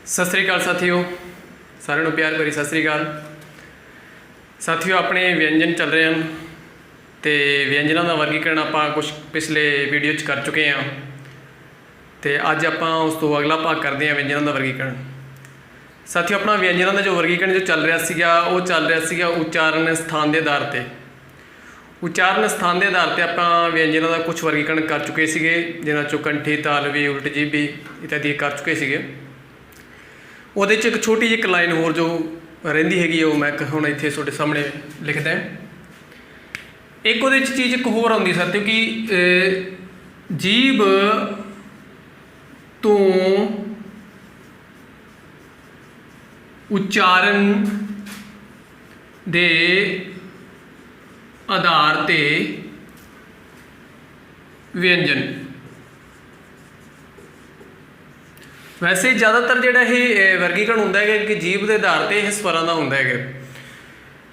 सत श्री अकाल साथियों, सारिਆਂ प्यार भरी सत श्री अकाल साथियों। अपने व्यंजन चल रहे हैं तो व्यंजनों का वर्गीकरण आप कुछ पिछले वीडियो कर चुके हैं तो अज आप उस तो अगला भाग करते हैं व्यंजनों का वर्गीकरण। साथियों, अपना व्यंजनों का जो वर्गीकरण जो चल रहा सीगा वो चल रहा सीगा उच्चारण स्थान के आधार पर। उच्चारण स्थान के आधार पर आप व्यंजनों का कुछ वर्गीकरण कर चुके थे, जिन्हों चो कंठी, तालवी, उल्ट जीभी इत्यादि कर चुके थे। वो एक छोटी जी एक लाइन होर जो रही हैगी वो मैं हुण इत्थे तुहाडे सामने लिखदा। एक वो चीज़ एक होर आउंदी साथियों कि जीभ तो उच्चारण दे आधार ते व्यंजन। वैसे ज़्यादातर जिहड़ा ये वर्गीकरण हुंदा है कि जीभ के आधार पर यह स्वरां का हुंदा है,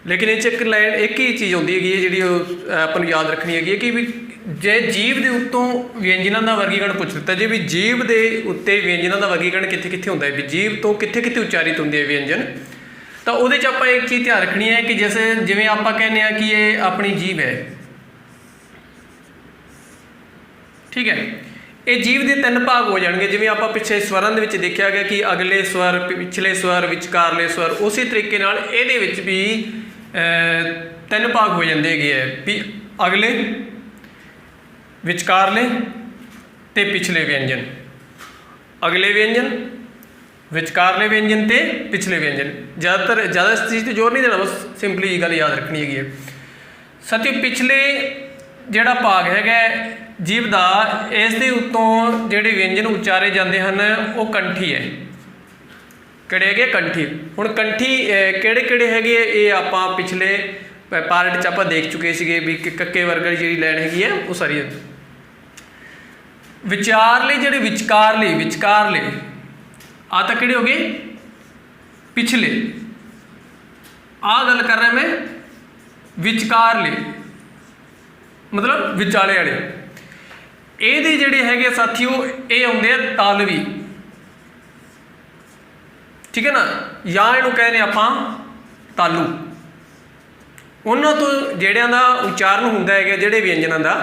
लेकिन इस एक लाइन एक ही चीज़ आउंदी है जिहड़ी आपां नूं याद रखनी है कि भी जे जीभ के उत्तों व्यंजनों का वर्गीकरण पुछ दिता जी भी जीभ के उत्ते व्यंजनों का वर्गीकरण कित्थे कित्थे हुंदा है, भी जीभ तो कित्थे कित्थे उच्चारित होंदे है व्यंजन। तो उहदे च आपां एक चीज़ ध्यान रखनी है कि जैसे जिवें आपां कहने हैं कि ये अपनी जीभ है, ठीक है। ये जीभ के तीन भाग हो जाएंगे, जिवें आप पिछले स्वरां दे विच देखा गया कि अगले स्वर, पिछले स्वर, विचकारले स्वर, उसी तरीके नाल इहदे विच भी तीन भाग हो जाते हैं भी अगले, विचकारले ते पिछले व्यंजन। अगले व्यंजन, विचकारले व्यंजन ते पिछले व्यंजन। ज़्यादा इस चीज़ पर जोर नहीं देना, बस सिंपली ये गल याद रखनी है। साथियों, पिछले जिहड़ा भाग है जीभ का, इस दे उत्तों जिहड़े व्यंजन उच्चारे जाते हैं वो कंठी है। किहड़े है कंठी। हुण कंठी किहड़े किहड़े है ये आपां पिछले पार्ट च आपां देख चुके थे भी कक्के वर्ग जी लैन हैगी है वो सारी। विचारले जिहड़े विचकारले विचकारले आ तां किहड़े हो गए पिछले। आ गल कर रहा मैं विचकारले मतलब विचाले वाले। ये जिहड़े है साथियों ये आउंदे तालवी, ठीक है ना, या इहनूं कहने आपां तालू। उन्हां तो जिहड़ियां दा उच्चारण हुंदा है जिहड़े व्यंजनां दा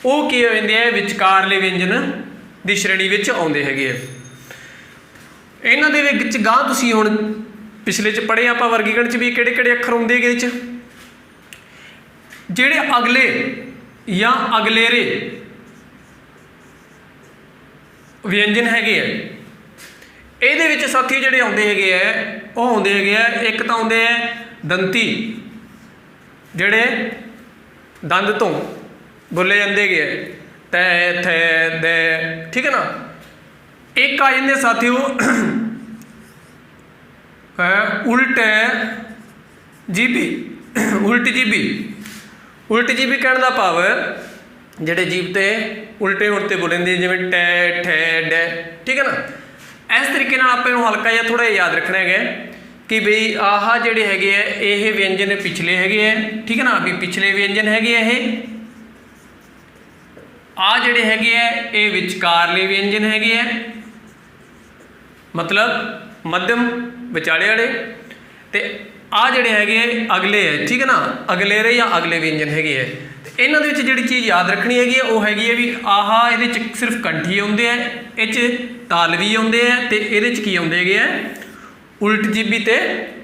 वो की आउंदे है विचकारले व्यंजन दी श्रेणी विच आउंदे हैगे। इन्हां दे विच गां तुसीं हुण पिछले च पढ़े आपां वर्गीकरण च भी किहड़े किहड़े अखर आउंदे हैगे च। जिहड़े अगले या अगलेरे व्यंजन हैगे है ये विच साथियों जिहड़े आउंदे हैगे है वो आउंदे हैगे है, एक तो आउंदे है दंती जिहड़े दंद तो बोले जाते है तै थे दे, ठीक है ना। एक आ जाते साथियों उल्ट जीभी, उल्ट जीभी। उल्ट जीभी कहने का भाव जिहड़े जीभ ते उल्टे उल्टे बोलेंगे जिवें टै ठै डै, ठीक है ना। इस तरीके आप हल्का जिहा थोड़ा याद रखना है कि बई आह जिहड़े हैगे है ये व्यंजन पिछले हैगे है, ठीक है ना, भी पिछले व्यंजन हैगे है। आ जिहड़े हैगे है ये विचकारले व्यंजन हैगे है, मतलब मध्यम विचाले वाले। ते आ जिहड़े हैगे अगले है, ठीक है ना, अगलेरे या अगले व्यंजन हैगे है। इन्हां दे विच जिहड़ी चीज़ याद रखनी हैगी है वो हैगी है भी आह इहदे च सिर्फ कंठी आउंदे है, इह च तालवी आउंदे है, ते इहदे च की आउंदे हैगे है उल्ट जीभी ते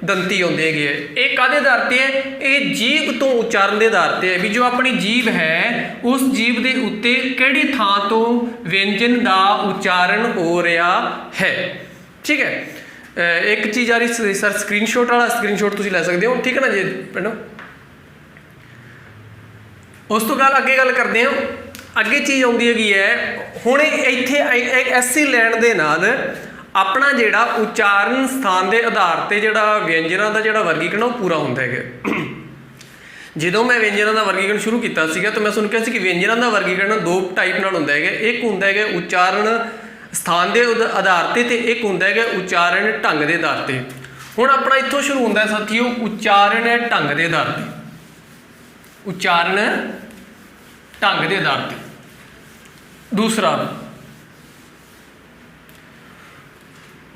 दंती आउंदे हैगे है। ये काहदे आधार ते है, ये जीभ तो उच्चारण के आधार पर है भी जो अपनी जीभ है उस जीभ के उत्ते किहड़ी थां तो व्यंजन का उच्चारण हो रहा है, ठीक है। एक चीज़ आ रही सर स्क्रीनशॉट वाला, स्क्रीनशॉट तुसीं लै सकदे हो, ठीक है ना जी पिंडों। उस तो अगे गल करते हैं, अगे चीज़ आउंदी हैगी है हुण इत्थे ऐसी लैन दे नाल अपना जिहड़ा उच्चारण स्थान के आधार पर जिहड़ा व्यंजनां दा जिहड़ा वर्गीकरण वो पूरा हुंदा है। ਜਦੋਂ मैं व्यंजनों का वर्गीकरण शुरू किया तो मैं तुहानूं कहा सी कि व्यंजनों का वर्गीकरण दो टाइप नाल हुंदा है। एक हुंदा है उच्चारण स्थान के आधार पर, एक हुंदा है उच्चारण ढंग के आधार पर। हुण अपना इत्थों शुरू हुंदा है साथियों उच्चारण ढंग के आधार पर, उच्चारण ढंग के आधार पर। दूसरा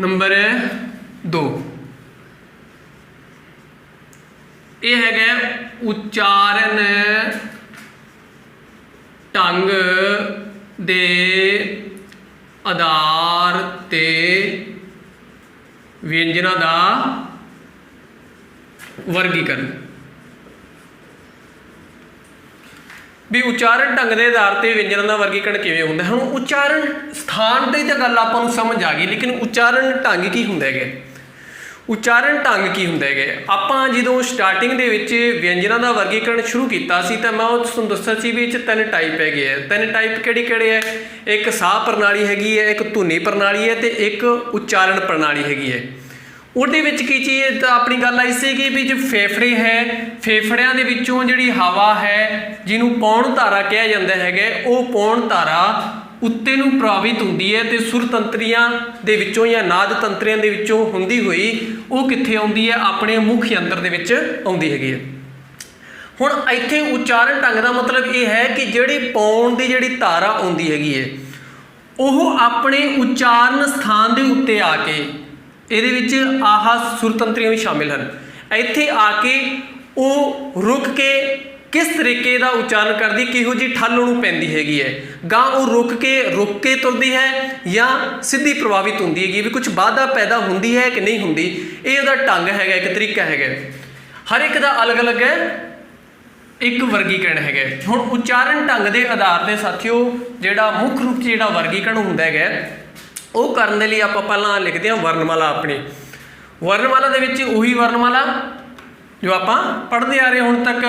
नंबर 2 ये है उच्चारण ढंग दे आधार ते व्यंजना दा वर्गीकरण। भी उच्चारण ढंग के आधार पर व्यंजन का वर्गीकरण किवें हुंदा है। हुण उच्चारण स्थान ते गल आपां नूं समझ आ गई, लेकिन उच्चारण ढंग की हुंदा है? उच्चारण ढंग की हुंदा है? आपां जदों स्टार्टिंग दे विच व्यंजनां दा वर्गीकरण शुरू कीता सी तां मैं तुहानूं दस्सिया सी भी 3 टाइप हैगे है। 3 टाइप किहड़े है? एक साह प्रणाली हैगी है, एक धुनी प्रणाली है, तो एक उच्चारण प्रणाली हैगी है। ਉਹਦੇ ਵਿੱਚ ਕੀ ਚੀਜ਼ ਤਾਂ ਆਪਣੀ ਗੱਲ ਆਈ ਸੀ ਕਿ ਵੀ ਜੋ ਫੇਫੜੇ ਹੈ, ਫੇਫੜਿਆਂ ਦੇ ਵਿੱਚੋਂ ਜਿਹੜੀ ਹਵਾ ਹੈ ਜਿਹਨੂੰ ਪੌਣ ਧਾਰਾ ਕਿਹਾ ਜਾਂਦਾ ਹੈਗਾ, ਉਹ ਪੌਣ ਧਾਰਾ ਉੱਤੇ ਨੂੰ ਪ੍ਰਭਾਵਿਤ ਹੁੰਦੀ ਹੈ ਤੇ ਸੁਰ ਤੰਤਰੀਆਂ ਦੇ ਵਿੱਚੋਂ ਜਾਂ ਨਾਦ ਤੰਤਰੀਆਂ ਦੇ ਵਿੱਚੋਂ ਹੁੰਦੀ ਹੋਈ ਉਹ ਕਿੱਥੇ ਆਉਂਦੀ ਹੈ? ਆਪਣੇ ਮੁੱਖ ਯੰਤਰ ਦੇ ਵਿੱਚ ਆਉਂਦੀ ਹੈਗੀ ਹੈ। ਹੁਣ ਇੱਥੇ ਉਚਾਰਨ ਢੰਗ ਦਾ ਮਤਲਬ ਇਹ ਹੈ ਕਿ ਜਿਹੜੀ ਪੌਣ ਦੀ ਜਿਹੜੀ ਧਾਰਾ ਆਉਂਦੀ ਹੈਗੀ ਹੈ ਉਹ ਆਪਣੇ ਉਚਾਰਨ ਸਥਾਨ ਦੇ ਉੱਤੇ ਆ ਕੇ ये आह सुर तंत्रियां भी शामिल हैं। इत्थे आके वो रुक के किस तरीके का उच्चारण करती, किहो जी ठल उहनूं पैंदी हैगी है, गां वो रुक के तुरदी है या सीधी प्रभावित होंदी हैगी, भी कुछ बाधा पैदा होंदी है कि नहीं होंदी। ये उहदा ढंग हैगा, एक तरीका हैगा, हर एक का अलग अलग है, एक वर्गीकरण है। हुण उच्चारण ढंग के आधार पर साथियों जिहड़ा मुख्य रूप से जिहड़ा वर्गीकरण हुंदा है वो करने लिए आप पहला लिखते हैं वर्णमाला। अपनी वर्णमाला दे विच उही वर्णमाला जो आप पढ़ते आ रहे हुण तक,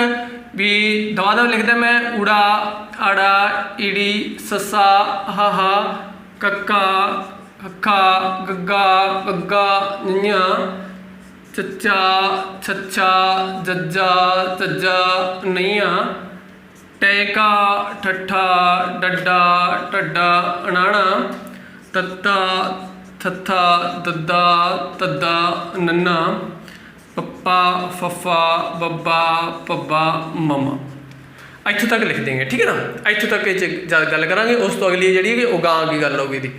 भी दवा दवा लिखदा मैं उड़ा आड़ा ईड़ी ससा हाहा कक्का हक्खा गग्गा गग्गा निया चच्चा छच्छा जज्जा चज्जा नैया टैका ठट्ठा डड्डा टड्डा अनाणा तत्ता थत्था दद्दा तद्दा नन्ना पप्पा फफा बब्बा पब्बा मम्मा। इत्थों तक लिख देंगे, ठीक है ना। इत्थों तक गल करांगे, उस तो अगली जी कि उगां की गल होगी दी।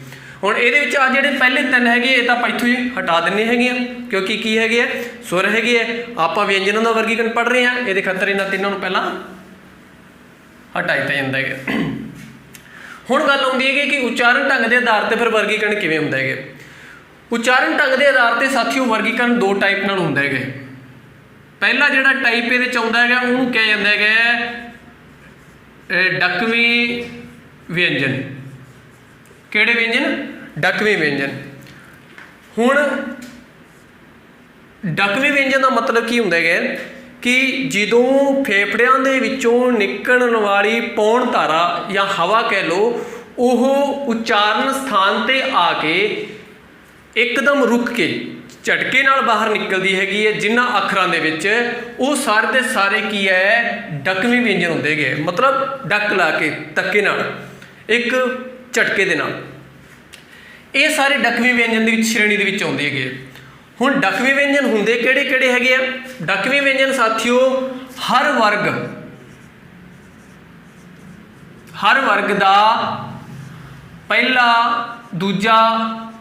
हुण इहदे विच आ जिहड़े पहले 3 हैगे ये तां इत्थों ही हटा दिंदे हैगे, क्योंकि की हैगे है सुर हैगे है। आपां व्यंजनां दा वर्गीकरण पढ़ रहे हैं, इहदे खातर इन्हां तीनों नूं पहलां हटा दित्ता जांदा है। हुण गल आउंदी है कि उच्चारण ढंग के आधार पर फिर वर्गीकरण किवें हुंदा है। उच्चारण ढंग के आधार पर साथियों वर्गीकरण 2 टाइप नाल हुंदा है। पहला जिहड़ा टाइप इहदे च आउंदा है उहनूं कहा जांदा है डकवीं व्यंजन। किहड़े व्यंजन? डकवीं व्यंजन। हुण डकवीं व्यंजन का मतलब की हुंदा है कि जदों फेफड़ियां दे विचों निकलण वाली पौण धारा या हवा कह लो वो उच्चारण स्थान ते आके एकदम रुक के झटके नाल बाहर निकलती हैगी है। जिन्हां अखरां दे विच वो सारे दे सारे की है डकवीं व्यंजन हुंदे है, मतलब डक ला के धक्के नाल एक झटके दे नाल ये सारे डकवीं व्यंजन दी श्रेणी दे विच आउंदे हैगे। हुण डकवीं व्यंजन हुंदे किहड़े किहड़े हैगे आ? डकवीं व्यंजन साथियों हर वर्ग दा पहला दूजा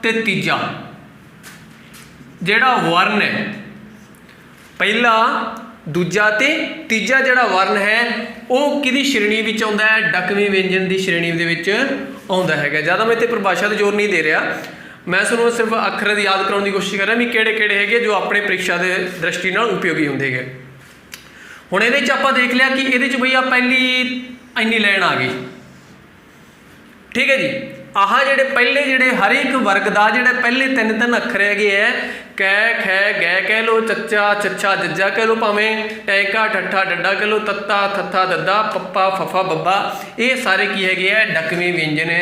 ते तीजा जिहड़ा वर्ण है, पहला दूजा ते तीजा जिहड़ा वर्ण है वो किहदी श्रेणी विच आउंदा है? डकवीं व्यंजन की श्रेणी दे विच आउंदा हैगा। ज़्यादा मैं इत्थे परिभाषा ते जोर नहीं दे रहा, मैं तुहानूं सिर्फ अखर याद कराउण की कोशिश कर रहा भी किहड़े किहड़े हैगे जो अपने परीक्षा के दृष्टि नाल उपयोगी हुंदे है। हुण इहदे च आपां देख लिया कि इहदे च भैया पहली इन्नी लाइन आ गई, ठीक है जी। आह जिहड़े पहले जिहड़े हर एक वर्ग का जिहड़े पहले 3 अखर हैगे है, कै खै गै कह लो, चच्चा छच्छा जज्जा कह लो, भावें टैका ठट्ठा डड्डा कह लो, तत्ता थत्था दद्दा पप्पा फफा बब्बा, ये सारे की हैगे है डकवीं व्यंजन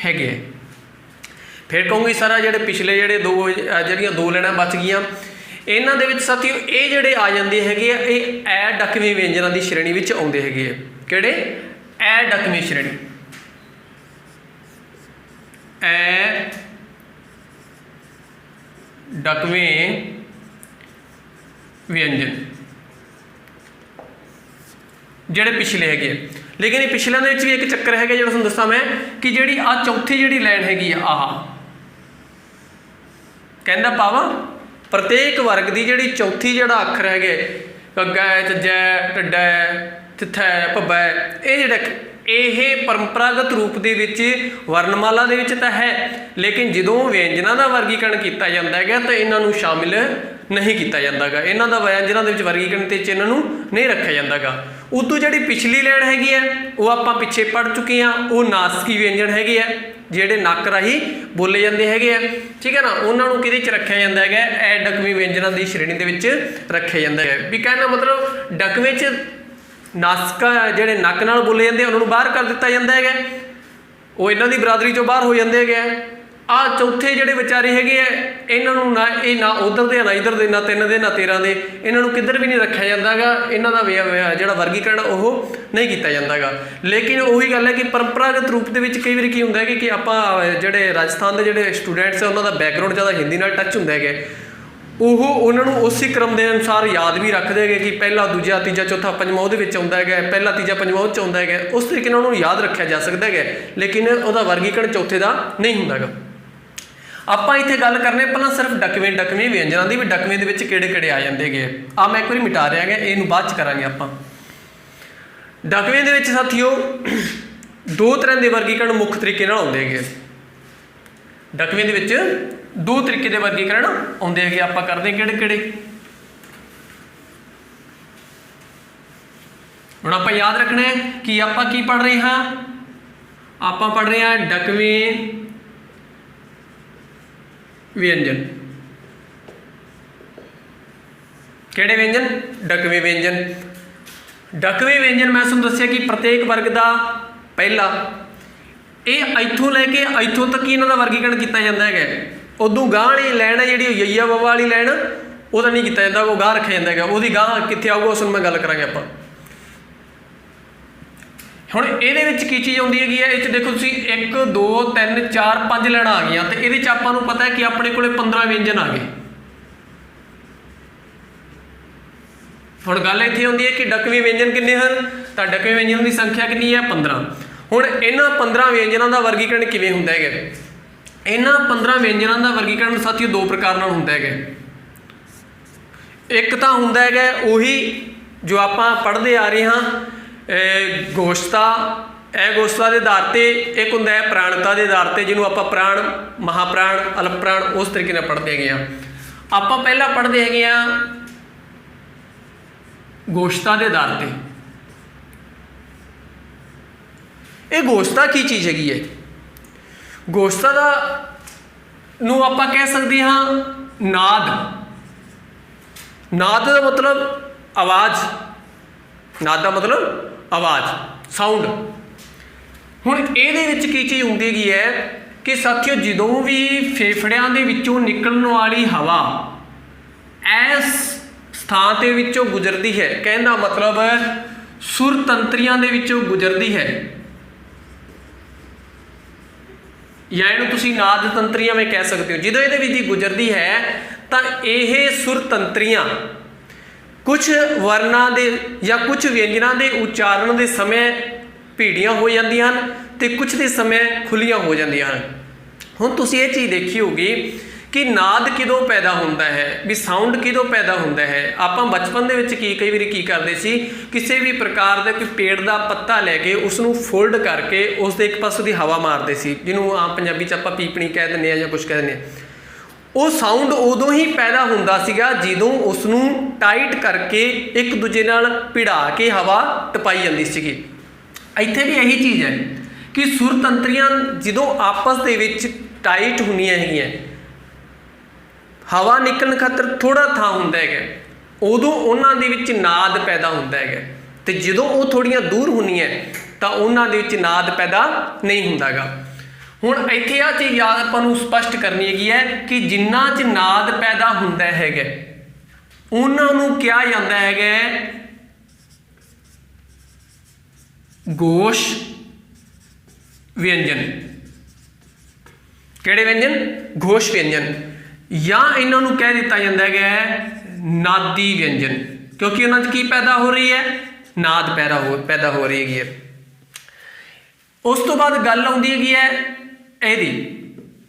हैगे। फिर कहूँगी सारा जिहड़े पिछले जिहड़े 2 लाइनां बच गईयां इन्हां दे विच साथियों ये जिहड़े आ जांदे हैगे ये ऐ डकवीं व्यंजनां दी श्रेणी विच आउंदे हैगे। किहड़े? ऐ डकवीं श्रेणी, ऐ डकवीं व्यंजन जिहड़े पिछले हैगे। लेकिन ये पिछलियां दे विच भी एक चक्कर है जिहड़ा तुहानूं दस्सां मैं कि जिहड़ी आ चौथी जिहड़ी लाइन हैगी आह कहना भाव प्रत्येक वर्ग की जिहड़ी चौथी जिहड़ा अखर है गग्गा है, झज्जा है, ढड्डा है, थित्था है, भब्बा है, ये जिहड़ा ਇਹ परंपरागत रूप ਦੇ ਵਿੱਚ ਵਰਨਮਾਲਾ ਦੇ ਵਿੱਚ ਤਾਂ ਹੈ, ਲੇਕਿਨ ਜਦੋਂ ਵਿਅੰਜਨਾਂ ਦਾ ਵਰਗੀਕਰਨ ਕੀਤਾ ਜਾਂਦਾ ਹੈਗਾ ਤਾਂ ਇਹਨਾਂ ਨੂੰ ਸ਼ਾਮਿਲ ਨਹੀਂ ਕੀਤਾ ਜਾਂਦਾਗਾ। ਇਹਨਾਂ ਦਾ ਵਿਅੰਜਨਾਂ ਦੇ ਵਿੱਚ ਵਰਗੀਕਰਨ ਤੇ ਇਹਨਾਂ ਨੂੰ ਨਹੀਂ ਰੱਖਿਆ ਜਾਂਦਾਗਾ। ਉਦੋਂ ਜਿਹੜੀ ਪਿਛਲੀ ਲਾਈਨ ਹੈਗੀ ਹੈ ਉਹ ਆਪਾਂ ਪਿੱਛੇ ਪੜ੍ਹ ਚੁੱਕੇ ਹਾਂ, ਉਹ ਨਾਸਕੀ ਵਿਅੰਜਨ ਹੈਗੇ ਆ ਜਿਹੜੇ ਨੱਕ ਰਾਹੀਂ ਬੋਲੇ ਜਾਂਦੇ ਹੈਗੇ ਆ, ਠੀਕ ਹੈ ਨਾ। ਉਹਨਾਂ ਨੂੰ ਕਿਹਦੇ 'ਚ ਰੱਖਿਆ ਜਾਂਦਾ ਹੈਗਾ? ਇਹ ਡਕਵੀਂ ਵਿਅੰਜਨਾਂ ਦੀ ਸ਼੍ਰੇਣੀ ਦੇ ਵਿੱਚ ਰੱਖਿਆ ਜਾਂਦਾ ਹੈ। ਵੀ ਕਹਿਣਾ ਮਤਲਬ ਡਕਵੇਂ 'ਚ ਨਾਸਕਾ ਜਿਹੜੇ ਨੱਕ ਨਾਲ ਬੋਲੇ ਜਾਂਦੇ ਉਹਨਾਂ ਨੂੰ ਬਾਹਰ ਕਰ ਦਿੱਤਾ ਜਾਂਦਾ ਹੈਗਾ, ਉਹ ਇਹਨਾਂ ਦੀ ਬਰਾਦਰੀ 'ਚੋਂ ਬਾਹਰ ਹੋ ਜਾਂਦੇ ਹੈਗੇ। ਆਹ ਚੌਥੇ ਜਿਹੜੇ ਵਿਚਾਰੇ ਹੈਗੇ ਆ ਇਹਨਾਂ ਨੂੰ ਨਾ ਇਹ ਨਾ ਉੱਧਰ ਦੇ ਨਾ ਇੱਧਰ ਦੇ, ਨਾ 3 ਦੇ ਨਾ 13 ਦੇ, ਇਹਨਾਂ ਨੂੰ ਕਿੱਧਰ ਵੀ ਨਹੀਂ ਰੱਖਿਆ ਜਾਂਦਾ ਗਾ। ਇਹਨਾਂ ਦਾ ਜਿਹੜਾ ਵਰਗੀਕਰਨ ਉਹ ਨਹੀਂ ਕੀਤਾ ਜਾਂਦਾ ਗਾ। ਲੇਕਿਨ ਉਹੀ ਗੱਲ ਹੈ ਕਿ ਪਰੰਪਰਾਗਤ ਰੂਪ ਦੇ ਵਿੱਚ ਕਈ ਵਾਰੀ ਕੀ ਹੁੰਦਾ ਹੈ ਕਿ ਆਪਾਂ ਜਿਹੜੇ ਰਾਜਸਥਾਨ ਦੇ ਜਿਹੜੇ ਸਟੂਡੈਂਟਸ ਆ ਉਹਨਾਂ ਦਾ ਬੈਕਗਰਾਊਂਡ ਜ਼ਿਆਦਾ ਹਿੰਦੀ ਨਾਲ ਟੱਚ ਹੁੰਦਾ ਹੈਗਾ, ਉਹ ਉਹਨਾਂ ਨੂੰ ਉਸੇ ਕ੍ਰਮ ਦੇ ਅਨੁਸਾਰ ਯਾਦ ਵੀ ਰੱਖਦੇ ਹੈਗੇ ਕਿ ਪਹਿਲਾ ਦੂਜਾ ਤੀਜਾ ਚੌਥਾ ਪੰਜਵਾਂ ਉਹਦੇ ਵਿੱਚ ਆਉਂਦਾ ਹੈਗਾ, ਪਹਿਲਾ ਤੀਜਾ ਪੰਜਵਾਂ ਉਹ 'ਚ ਆਉਂਦਾ ਹੈਗਾ। ਉਸ ਤਰੀਕੇ ਨਾਲ ਉਹਨੂੰ ਯਾਦ ਰੱਖਿਆ ਜਾ ਸਕਦਾ ਹੈਗਾ, ਲੇਕਿਨ ਉਹਦਾ ਵਰਗੀਕਰਨ ਚੌਥੇ ਦਾ ਨਹੀਂ ਹੁੰਦਾ ਗਾ। ਆਪਾਂ ਇੱਥੇ ਗੱਲ ਕਰਨੇ ਪਹਿਲਾਂ ਸਿਰਫ ਡਕਵੇਂ ਵਿਅੰਜਨਾਂ ਦੀ, ਵੀ ਡਕਵੇਂ ਦੇ ਵਿੱਚ ਕਿਹੜੇ ਕਿਹੜੇ ਆ ਜਾਂਦੇ ਹੈਗੇ ਆ। ਮੈਂ ਇੱਕ ਵਾਰੀ ਮਿਟਾ ਰਿਹਾ ਹੈਗਾ, ਇਹਨੂੰ ਬਾਅਦ 'ਚ ਕਰਾਂਗੇ ਆਪਾਂ। ਡਕਵੇਂ ਦੇ ਵਿੱਚ ਸਾਥੀਓ ਦੋ ਤਰ੍ਹਾਂ ਦੇ ਵਰਗੀਕਰਨ ਮੁੱਖ ਤਰੀਕੇ ਨਾਲ ਆਉਂਦੇ ਹੈਗੇ। ਡਕਵੇਂ ਦੇ ਵਿੱਚ ਦੋ ਤਰੀਕੇ ਦੇ ਵਰਗੀਕਰਨ ਆਉਂਦੇ ਹੈਗੇ। ਆਪਾਂ ਕਰਦੇ ਕਿਹੜੇ ਕਿਹੜੇ? ਹੁਣ ਆਪਾਂ ਯਾਦ ਰੱਖਣਾ ਹੈ ਕਿ ਆਪਾਂ ਕੀ ਪੜ੍ਹ ਰਹੇ ਹਾਂ? ਆਪਾਂ ਪੜ੍ਹ ਰਹੇ ਹਾਂ ਡਕਵੇਂ ਵਿਅੰਜਨ। ਕਿਹੜੇ ਵਿਅੰਜਨ? ਡਕਵੇਂ ਵਿਅੰਜਨ। ਡਕਵੇਂ ਵਿਅੰਜਨ ਮੈਂ ਤੁਹਾਨੂੰ ਦੱਸਿਆ ਕਿ ਪ੍ਰਤੇਕ ਵਰਗ ਦਾ ਪਹਿਲਾ, ਇਹ ਇੱਥੋਂ ਲੈ ਕੇ ਇੱਥੋਂ ਤੱਕ ਹੀ ਇਹਨਾਂ ਦਾ ਵਰਗੀਕਰਨ ਕੀਤਾ ਜਾਂਦਾ ਹੈਗਾ। ਉਦੋਂ ਗਾਂਹ ਵਾਲੀ ਲਾਈਨ ਹੈ ਜਿਹੜੀ ਯਈਆ ਬੱਬਾ ਵਾਲੀ ਲਾਈਨ, ਉਹਦਾ ਨਹੀਂ ਕੀਤਾ ਜਾਂਦਾ, ਉਹ ਗਾਂਹ ਰੱਖਿਆ ਜਾਂਦਾ ਹੈਗਾ। ਉਹਦੀ ਗਾਂਹ ਕਿੱਥੇ ਆਊਗਾ ਉਸ ਨੂੰ ਮੈਂ ਗੱਲ ਕਰਾਂਗੇ ਆਪਾਂ। ਹੁਣ ਇਹਦੇ ਵਿੱਚ ਕੀ ਚੀਜ਼ ਆਉਂਦੀ ਹੈਗੀ ਹੈ? ਇਹ 'ਚ ਦੇਖੋ ਤੁਸੀਂ 1 2 3 4 5 ਲਾਈਨਾਂ ਆ ਗਈਆਂ ਤੇ ਇਹਦੇ 'ਚ ਆਪਾਂ ਨੂੰ ਪਤਾ ਹੈ ਕਿ ਆਪਣੇ ਕੋਲੇ 15 ਵਿਅੰਜਨ ਆ ਗਏ। ਹੁਣ ਗੱਲ ਇੱਥੇ ਆਉਂਦੀ ਹੈ ਕਿ ਡਕਵੇਂ ਵਿਅੰਜਨ ਕਿੰਨੇ ਹਨ? ਤਾਂ ਡਕਵੇਂ ਵਿਅੰਜਨ ਦੀ ਸੰਖਿਆ ਕਿੰਨੀ ਹੈ? 15। ਹੁਣ ਇਹਨਾਂ 15 ਵਿਅੰਜਨਾਂ ਦਾ ਵਰਗੀਕਰਨ ਕਿਵੇਂ ਹੁੰਦਾ ਹੈਗਾ? ਇਹਨਾਂ 15 ਵਿਅੰਜਨਾਂ ਦਾ ਵਰਗੀਕਰਨ ਸਾਥੀਓ ਦੋ ਪ੍ਰਕਾਰ ਨਾਲ ਹੁੰਦਾ ਹੈਗਾ। ਇੱਕ ਤਾਂ ਹੁੰਦਾ ਹੈਗਾ ਉਹੀ ਜੋ ਆਪਾਂ ਪੜ੍ਹਦੇ ਆ ਰਹੇ ਹਾਂ ਗੋਸ਼ਤਾ, ਇਹ ਗੋਸ਼ਤਾ ਦੇ ਆਧਾਰ 'ਤੇ। ਇੱਕ ਹੁੰਦਾ ਹੈ ਪ੍ਰਾਣਤਾ ਦੇ ਆਧਾਰ 'ਤੇ, ਜਿਹਨੂੰ ਆਪਾਂ ਪ੍ਰਾਣ, ਮਹਾਪ੍ਰਾਣ, ਅਲਪ ਪ੍ਰਾਣ ਉਸ ਤਰੀਕੇ ਨਾਲ ਪੜ੍ਹਦੇ ਹੈਗੇ ਆ। ਆਪਾਂ ਪਹਿਲਾਂ ਪੜ੍ਹਦੇ ਹੈਗੇ ਆ ਗੋਸ਼ਤਾ ਦੇ ਆਧਾਰ 'ਤੇ। ਇਹ ਗੋਸ਼ਤਾ ਕੀ ਚੀਜ਼ ਹੈਗੀ ਹੈ? ਗੋਸ਼ਤਾ ਦਾ ਨੂੰ ਆਪਾਂ ਕਹਿ ਸਕਦੇ ਹਾਂ ਨਾਦ। ਨਾਦ ਦਾ ਮਤਲਬ ਆਵਾਜ਼, ਨਾਦ ਦਾ ਮਤਲਬ ਆਵਾਜ਼, ਸਾਊਂਡ। ਹੁਣ ਇਹਦੇ ਵਿੱਚ ਕੀ ਚੀਜ਼ ਹੁੰਦੀ ਹੈਗੀ ਹੈ ਕਿ ਸਾਥੀਓ ਜਦੋਂ ਵੀ ਫੇਫੜਿਆਂ ਦੇ ਵਿੱਚੋਂ ਨਿਕਲਣ ਵਾਲੀ ਹਵਾ ਇਸ ਸਥਾਨ ਦੇ ਵਿੱਚੋਂ ਗੁਜ਼ਰਦੀ ਹੈ, ਕਹਿਣ ਦਾ ਮਤਲਬ ਸੁਰ ਤੰਤਰੀਆਂ ਦੇ ਵਿੱਚੋਂ ਗੁਜ਼ਰਦੀ ਹੈ, ਜਾਂ ਇਹਨੂੰ ਤੁਸੀਂ ਨਾਦ ਤੰਤਰੀਆਂ ਵੀ ਕਹਿ ਸਕਦੇ ਹੋ। ਜਦੋਂ ਇਹਦੇ ਵਿੱਚ ਹੀ ਗੁਜ਼ਰਦੀ ਹੈ ਤਾਂ ਇਹ ਸੁਰ ਤੰਤਰੀਆਂ ਕੁਝ ਵਰਨਾਂ ਦੇ ਜਾਂ ਕੁਝ ਵਿਅੰਜਨਾਂ ਦੇ ਉਚਾਰਨ ਦੇ ਸਮੇਂ ਭੀੜੀਆਂ ਹੋ ਜਾਂਦੀਆਂ ਹਨ ਤੇ ਕੁਝ ਦੇ ਸਮੇਂ ਖੁੱਲੀਆਂ ਹੋ ਜਾਂਦੀਆਂ ਹਨ। ਹੁਣ ਤੁਸੀਂ ਇਹ ਚੀਜ਼ ਦੇਖੀ ਹੋਊਗੀ ਕਿ ਨਾਦ ਕਿਦੋਂ ਪੈਦਾ ਹੁੰਦਾ ਹੈ, ਵੀ ਸਾਊਂਡ ਕਿਦੋਂ ਪੈਦਾ ਹੁੰਦਾ ਹੈ। ਆਪਾਂ ਬਚਪਨ ਦੇ ਵਿੱਚ ਕਈ ਵਾਰੀ ਕੀ ਕਰਦੇ ਸੀ, ਕਿਸੇ ਵੀ ਪ੍ਰਕਾਰ ਦੇ ਕੋਈ ਪੇੜ ਦਾ ਪੱਤਾ ਲੈ ਕੇ ਉਸ ਨੂੰ ਫੋਲਡ ਕਰਕੇ ਉਸ ਦੇ ਇੱਕ ਪਾਸੇ ਦੀ ਹਵਾ ਮਾਰਦੇ ਸੀ, ਜਿਹਨੂੰ ਆਮ ਪੰਜਾਬੀ 'ਚ ਆਪਾਂ ਪੀਪਣੀ ਕਹਿ ਦਿੰਦੇ ਹਾਂ ਜਾਂ ਕੁਝ ਕਹਿ ਦਿੰਦੇ ਹਾਂ। ਉਹ ਸਾਊਂਡ ਉਦੋਂ ਹੀ ਪੈਦਾ ਹੁੰਦਾ ਸੀਗਾ ਜਦੋਂ ਉਸ ਨੂੰ ਟਾਈਟ ਕਰਕੇ ਇੱਕ ਦੂਜੇ ਨਾਲ ਭਿੜਾ ਕੇ ਹਵਾ ਟਪਾਈ ਜਾਂਦੀ ਸੀਗੀ। ਇੱਥੇ ਵੀ ਇਹੀ ਚੀਜ਼ ਹੈ ਕਿ ਸੁਰ ਤੰਤਰੀਆਂ ਜਦੋਂ ਆਪਸ ਦੇ ਵਿੱਚ ਟਾਈਟ ਹੁੰਦੀਆਂ ਹੈਗੀਆਂ, ਹਵਾ ਨਿਕਲਣ ਖਾਤਰ ਥੋੜ੍ਹਾ ਥਾਂ ਹੁੰਦਾ ਹੈਗਾ, ਉਦੋਂ ਉਹਨਾਂ ਦੇ ਵਿੱਚ ਨਾਦ ਪੈਦਾ ਹੁੰਦਾ ਹੈਗਾ। ਅਤੇ ਜਦੋਂ ਉਹ ਥੋੜ੍ਹੀਆਂ ਦੂਰ ਹੁੰਦੀਆਂ ਤਾਂ ਉਹਨਾਂ ਦੇ ਵਿੱਚ ਨਾਦ ਪੈਦਾ ਨਹੀਂ ਹੁੰਦਾ ਗਾ। ਹੁਣ ਇੱਥੇ ਆਹ ਚੀਜ਼ ਯਾਦ ਆਪਾਂ ਨੂੰ ਸਪਸ਼ਟ ਕਰਨੀ ਹੈਗੀ ਹੈ ਕਿ ਜਿੰਨਾ 'ਚ ਨਾਦ ਪੈਦਾ ਹੁੰਦਾ ਹੈਗਾ ਉਹਨਾਂ ਨੂੰ ਕਿਹਾ ਜਾਂਦਾ ਹੈਗਾ ਘੋਸ਼ ਵਿਅੰਜਨ। ਕਿਹੜੇ ਵਿਅੰਜਨ? ਘੋਸ਼ ਵਿਅੰਜਨ। ਜਾਂ ਇਹਨਾਂ ਨੂੰ ਕਹਿ ਦਿੱਤਾ ਜਾਂਦਾ ਹੈਗਾ ਨਾਦੀ ਵਿਅੰਜਨ, ਕਿਉਂਕਿ ਉਹਨਾਂ 'ਚ ਕੀ ਪੈਦਾ ਹੋ ਰਹੀ ਹੈ? ਨਾਦ ਪੈਦਾ ਹੋ ਰਹੀ ਹੈਗੀ ਹੈ। ਉਸ ਤੋਂ ਬਾਅਦ ਗੱਲ ਆਉਂਦੀ ਹੈਗੀ ਹੈ ਇਹਦੀ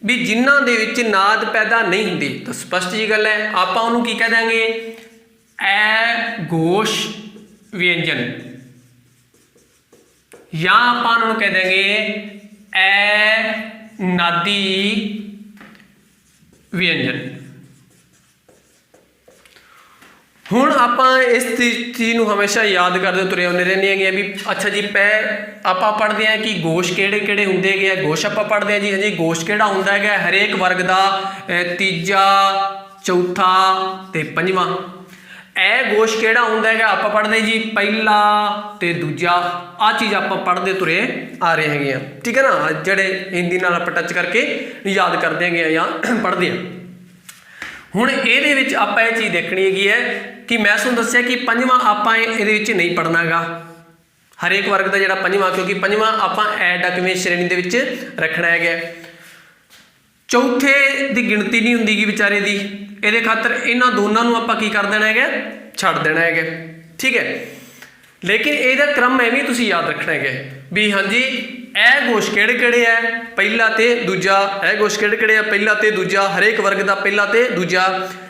ਵੀ ਜਿਨ੍ਹਾਂ ਦੇ ਵਿੱਚ ਨਾਦ ਪੈਦਾ ਨਹੀਂ ਹੁੰਦੀ। ਤਾਂ ਸਪਸ਼ਟ ਜੀ ਗੱਲ ਹੈ, ਆਪਾਂ ਉਹਨੂੰ ਕੀ ਕਹਿ ਦਾਂਗੇ, ਅਘੋਸ਼ ਵਿਅੰਜਨ, ਜਾਂ ਆਪਾਂ ਉਹਨਾਂ ਨੂੰ ਕਹਿ ਦਾਂਗੇ ਅਨਾਦੀ ਵਿਅੰਜਨ। ਹੁਣ ਆਪਾਂ ਇਸ ਚੀਜ਼ ਨੂੰ ਹਮੇਸ਼ਾ ਯਾਦ ਕਰਦੇ ਤੁਰੇ ਆਉਂਦੇ ਰਹਿੰਦੇ ਹੈਗੇ ਵੀ ਅੱਛਾ ਜੀ ਆਪਾਂ ਪੜ੍ਹਦੇ ਹਾਂ ਕਿ ਗੋਸ਼ ਕਿਹੜੇ ਕਿਹੜੇ ਹੁੰਦੇ ਹੈਗੇ ਆ। ਗੋਸ਼ ਆਪਾਂ ਪੜ੍ਹਦੇ ਹਾਂ ਜੀ, ਹਾਂਜੀ ਗੋਸ਼ ਕਿਹੜਾ ਹੁੰਦਾ ਹੈਗਾ, ਹਰੇਕ ਵਰਗ ਦਾ ਤੀਜਾ, ਚੌਥਾ ਤੇ ਪੰਜਵਾਂ। ਗੋਸ਼ ਕਿਹੜਾ ਹੁੰਦਾ ਹੈਗਾ, ਆਪਾਂ ਪੜ੍ਹਦੇ ਜੀ ਪਹਿਲਾ ਤੇ ਦੂਜਾ। ਆਹ ਚੀਜ਼ ਆਪਾਂ ਪੜ੍ਹਦੇ ਤੁਰੇ ਆ ਰਹੇ ਹੈਗੇ ਆ, ਠੀਕ ਹੈ ਨਾ, ਜਿਹੜੇ ਹਿੰਦੀ ਨਾਲ ਆਪਾਂ ਟੱਚ ਕਰਕੇ ਯਾਦ ਕਰਦੇ ਹੈਗੇ ਆ ਜਾਂ ਪੜ੍ਹਦੇ ਆ। ਹੁਣ ਇਹਦੇ ਵਿੱਚ ਆਪਾਂ ਇਹ ਚੀਜ਼ ਦੇਖਣੀ ਹੈਗੀ ਹੈ ਕਿ ਮੈਂ ਤੁਹਾਨੂੰ ਦੱਸਿਆ ਕਿ ਪੰਜਵਾਂ ਆਪਾਂ ਇਹਦੇ ਵਿੱਚ ਨਹੀਂ ਪੜ੍ਹਨਾ ਗਾ, ਹਰੇਕ ਵਰਗ ਦਾ ਜਿਹੜਾ ਪੰਜਵਾਂ, ਕਿਉਂਕਿ ਪੰਜਵਾਂ ਆਪਾਂ ਡਕਵੇਂ ਸ਼੍ਰੇਣੀ ਦੇ ਵਿੱਚ ਰੱਖਣਾ ਹੈਗਾ। ਚੌਥੇ ਦੀ ਗਿਣਤੀ ਨਹੀਂ ਹੁੰਦੀ ਗੀ ਵਿਚਾਰੇ ਦੀ, ਇਹਦੇ ਖਾਤਰ ਇਹਨਾਂ ਦੋਨਾਂ ਨੂੰ ਆਪਾਂ ਕੀ ਕਰ ਦੇਣਾ ਹੈਗਾ, ਛੱਡ ਦੇਣਾ ਹੈਗਾ, ਠੀਕ ਹੈ। ਲੇਕਿਨ ਇਹਦਾ ਕ੍ਰਮ ਐਵੇਂ ਤੁਸੀਂ ਯਾਦ ਰੱਖਣਾ ਹੈਗਾ ਵੀ ਹਾਂਜੀ ਗੋਸ਼ ਕਿਹੜੇ ਕਿਹੜੇ ਹੈ, ਪਹਿਲਾ ਤੇ ਦੂਜਾ। ਗੋਸ਼ ਕਿਹੜੇ ਕਿਹੜੇ ਆ, ਪਹਿਲਾ ਤੇ ਦੂਜਾ, ਹਰੇਕ ਵਰਗ ਦਾ ਪਹਿਲਾ ਤੇ ਦੂਜਾ,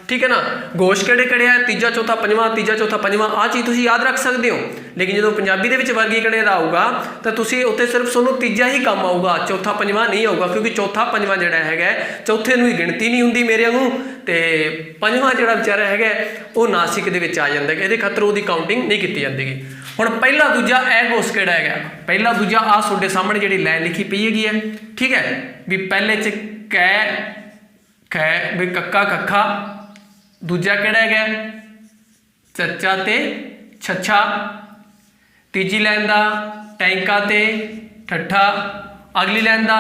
ਠੀਕ ਹੈ ਨਾ। ਗੋਸ਼ ਕਿਹੜੇ ਕਿਹੜੇ ਆ, ਤੀਜਾ ਚੌਥਾ ਪੰਜਵਾਂ, ਤੀਜਾ ਚੌਥਾ ਪੰਜਵਾਂ। ਆਹ ਚੀਜ਼ ਤੁਸੀਂ ਯਾਦ ਰੱਖ ਸਕਦੇ ਹੋ। ਲੇਕਿਨ ਜਦੋਂ ਪੰਜਾਬੀ ਦੇ ਵਿੱਚ ਵਰਗੀਕਰਨ ਦਾ ਆਊਗਾ ਤਾਂ ਤੁਸੀਂ ਉੱਥੇ ਸਿਰਫ ਤੁਹਾਨੂੰ ਤੀਜਾ ਹੀ ਕੰਮ ਆਊਗਾ, ਚੌਥਾ ਪੰਜਵਾਂ ਨਹੀਂ ਆਊਗਾ, ਕਿਉਂਕਿ ਚੌਥਾ ਪੰਜਵਾਂ ਜਿਹੜਾ ਹੈਗਾ ਚੌਥੇ ਨੂੰ ਹੀ ਗਿਣਤੀ ਨਹੀਂ ਹੁੰਦੀ ਮੇਰੇ ਵਾਂਗੂ, ਤੇ ਪੰਜਵਾਂ ਜਿਹੜਾ ਵਿਚਾਰਾ ਹੈਗਾ ਉਹ ਨਾਸਿਕ ਦੇ ਵਿੱਚ ਆ ਜਾਂਦਾ ਹੈ, ਇਹਦੇ ਖਾਤਰ ਉਹਦੀ ਕਾਊਂਟਿੰਗ ਨਹੀਂ ਕੀਤੀ ਜਾਂਦੀ। ਹੁਣ ਪਹਿਲਾ ਦੂਜਾ ਗੋਸ਼ ਕਿਹੜਾ ਹੈਗਾ, ਪਹਿਲਾ ਦੂਜਾ ਆਹ ਤੁਹਾਡੇ ਸਾਹਮਣੇ ਜਿਹੜੀ ਲਾਈਨ ਲਿਖੀ ਪਈ ਹੈਗੀ ਹੈ, ਠੀਕ ਹੈ, ਵੀ ਪਹਿਲੇ 'ਚ ਖੈ ਵੀ ਕੱਕਾ ਕੱਖਾ, ਦੂਜਾ ਕਿਹੜਾ ਹੈਗਾ ਚੱਚਾ ਤੇ ਛੱਛਾ, ਤੀਜੀ ਲਾਈਨ ਦਾ ਟੈਂਕਾ ਤੇ ਠੱਠਾ, ਅਗਲੀ ਲਾਈਨ ਦਾ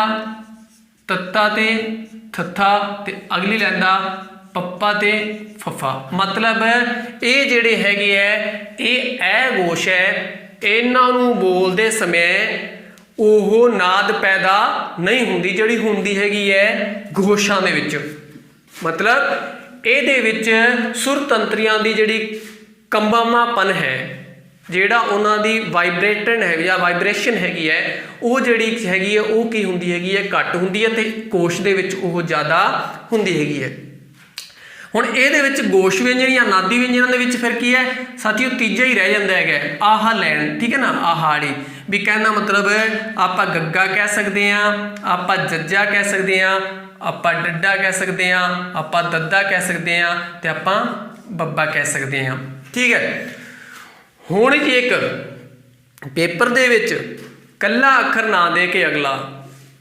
ਤੱਤਾ ਤੇ ਥੱਥਾ, ਤੇ ਅਗਲੀ ਲਾਈਨ ਦਾ ਪੱਪਾ ਤੇ ਫੱਫਾ। ਮਤਲਬ ਇਹ ਜਿਹੜੇ ਹੈਗੇ ਹੈ ਇਹ ਗੋਸ਼ ਹੈ, ਇਹਨਾਂ ਨੂੰ ਬੋਲਦੇ ਸਮੇਂ ਉਹ ਨਾਦ ਪੈਦਾ ਨਹੀਂ ਹੁੰਦੀ ਜਿਹੜੀ ਹੁੰਦੀ ਹੈਗੀ ਹੈ ਗੋਸ਼ਾਂ ਦੇ ਵਿੱਚ। ਮਤਲਬ ਇਹਦੇ ਵਿੱਚ ਸੁਰ ਤੰਤਰੀਆਂ ਦੀ ਜਿਹੜੀ ਕੰਬਾਮਾਪਨ ਹੈ, ਜਿਹੜਾ ਉਹਨਾਂ ਦੀ ਵਾਈਬ੍ਰੇਟਨ ਹੈ ਜਾਂ ਵਾਈਬ੍ਰੇਸ਼ਨ ਹੈਗੀ ਹੈ, ਉਹ ਜਿਹੜੀ ਹੈਗੀ ਹੈ ਉਹ ਕੀ ਹੁੰਦੀ ਹੈਗੀ ਹੈ, ਘੱਟ ਹੁੰਦੀ ਹੈ, ਤੇ ਕੋਸ਼ ਦੇ ਵਿੱਚ ਉਹ ਜ਼ਿਆਦਾ ਹੁੰਦੀ ਹੈਗੀ ਹੈ। ਹੁਣ ਇਹਦੇ ਵਿੱਚ ਗੋਸ਼ ਵਿਅੰਜਨ ਜਾਂ ਨਾਦੀ ਵਿਅੰਜਨਾਂ ਦੇ ਵਿੱਚ ਫਿਰ ਕੀ ਹੈ ਸਾਥੀਓ, ਤੀਜਾ ਹੀ ਰਹਿ ਜਾਂਦਾ ਹੈਗਾ ਆਹ ਲੈਣ, ਠੀਕ ਹੈ ਨਾ, ਆਹ ਵਾਲੀ। ਵੀ ਕਹਿਣ ਦਾ ਮਤਲਬ ਆਪਾਂ ਗੱਗਾ ਕਹਿ ਸਕਦੇ ਹਾਂ, ਆਪਾਂ ਜੱਜਾ ਕਹਿ ਸਕਦੇ ਹਾਂ, ਆਪਾਂ ਡੱਡਾ ਕਹਿ ਸਕਦੇ ਹਾਂ, ਆਪਾਂ ਦੱਦਾ ਕਹਿ ਸਕਦੇ ਹਾਂ, ਤੇ ਆਪਾਂ ਬੱਬਾ ਕਹਿ ਸਕਦੇ ਹਾਂ, ਠੀਕ ਹੈ। ਹੁਣ ਜੀ ਇੱਕ ਪੇਪਰ ਦੇ ਵਿੱਚ ਕੱਲਾ ਅੱਖਰ ਨਾ ਦੇ ਕੇ ਅਗਲਾ,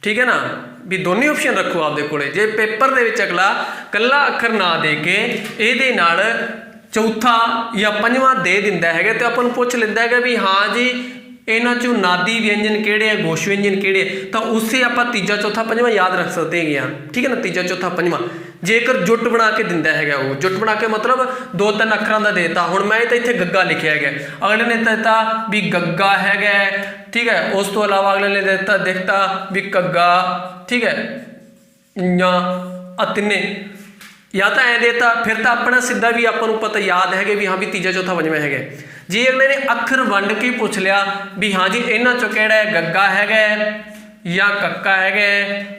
ਠੀਕ ਹੈ ਨਾ, ਵੀ ਦੋਨੇ ਆਪਸ਼ਨ ਰੱਖੋ ਆਪਦੇ ਕੋਲੇ। ਜੇ ਪੇਪਰ ਦੇ ਵਿੱਚ ਅਗਲਾ ਕੱਲਾ ਅੱਖਰ ਨਾ ਦੇ ਕੇ ਇਹਦੇ ਨਾਲ ਚੌਥਾ ਜਾਂ ਪੰਜਵਾਂ ਦੇ ਦਿੰਦਾ ਹੈਗਾ, ਤੇ ਆਪਾਂ ਨੂੰ ਪੁੱਛ ਲੈਂਦਾ ਹੈਗਾ ਵੀ ਹਾਂ ਜੀ ਇਹਨਾਂ 'ਚੋਂ ਨਾਦੀ ਵਿਅੰਜਨ ਕਿਹੜੇ ਆ, ਗੋਸ਼ ਵਿਅੰਜਨ ਕਿਹੜੇ, ਤਾਂ ਉਸੇ ਆਪਾਂ ਤੀਜਾ ਚੌਥਾ ਪੰਜਵਾਂ ਯਾਦ ਰੱਖ ਸਕਦੇ ਹੈਗੇ ਆ, ਠੀਕ ਹੈ ਨਾ, ਤੀਜਾ ਚੌਥਾ ਪੰਜਵਾਂ। ਜੇਕਰ ਜੁੱਟ ਬਣਾ ਕੇ ਦਿੰਦਾ ਹੈਗਾ, ਉਹ ਜੁੱਟ ਬਣਾ ਕੇ ਮਤਲਬ ਦੋ ਤਿੰਨ ਅੱਖਰਾਂ ਦਾ ਦੇਤਾ। ਹੁਣ ਮੈਂ ਤਾਂ ਇੱਥੇ ਗੱਗਾ ਲਿਖਿਆ ਹੈਗਾ, ਅਗਲੇ ਨੇ ਦਿੱਤਾ ਵੀ ਗੱਗਾ ਹੈਗਾ, ਠੀਕ ਹੈ, ਉਸ ਤੋਂ ਇਲਾਵਾ ਅਗਲੇ ਨੇ ਦਿੱਤਾ ਵੀ ਕੱਗਾ, ਠੀਕ ਹੈ, ਜਾਂ ਅਤਨੇ, ਜਾਂ ਤਾਂ ਐ ਦੇਤਾ, ਫਿਰ ਤਾਂ ਆਪਣਾ ਸਿੱਧਾ ਵੀ ਆਪਾਂ ਨੂੰ ਪਤਾ ਯਾਦ ਹੈਗੇ ਵੀ ਹਾਂ ਵੀ ਤੀਜਾ ਚੌਥਾ ਪੰਜਵਾਂ ਹੈਗਾ। ਜੇ ਅਗਲੇ ਨੇ ਅੱਖਰ ਵੰਡ ਕੇ ਪੁੱਛ ਲਿਆ ਵੀ ਹਾਂ ਜੀ ਇਹਨਾਂ ਚੋਂ ਕਿਹੜਾ ਹੈ, ਗੱਗਾ ਹੈਗਾ ਜਾਂ ਕੱਕਾ ਹੈਗਾ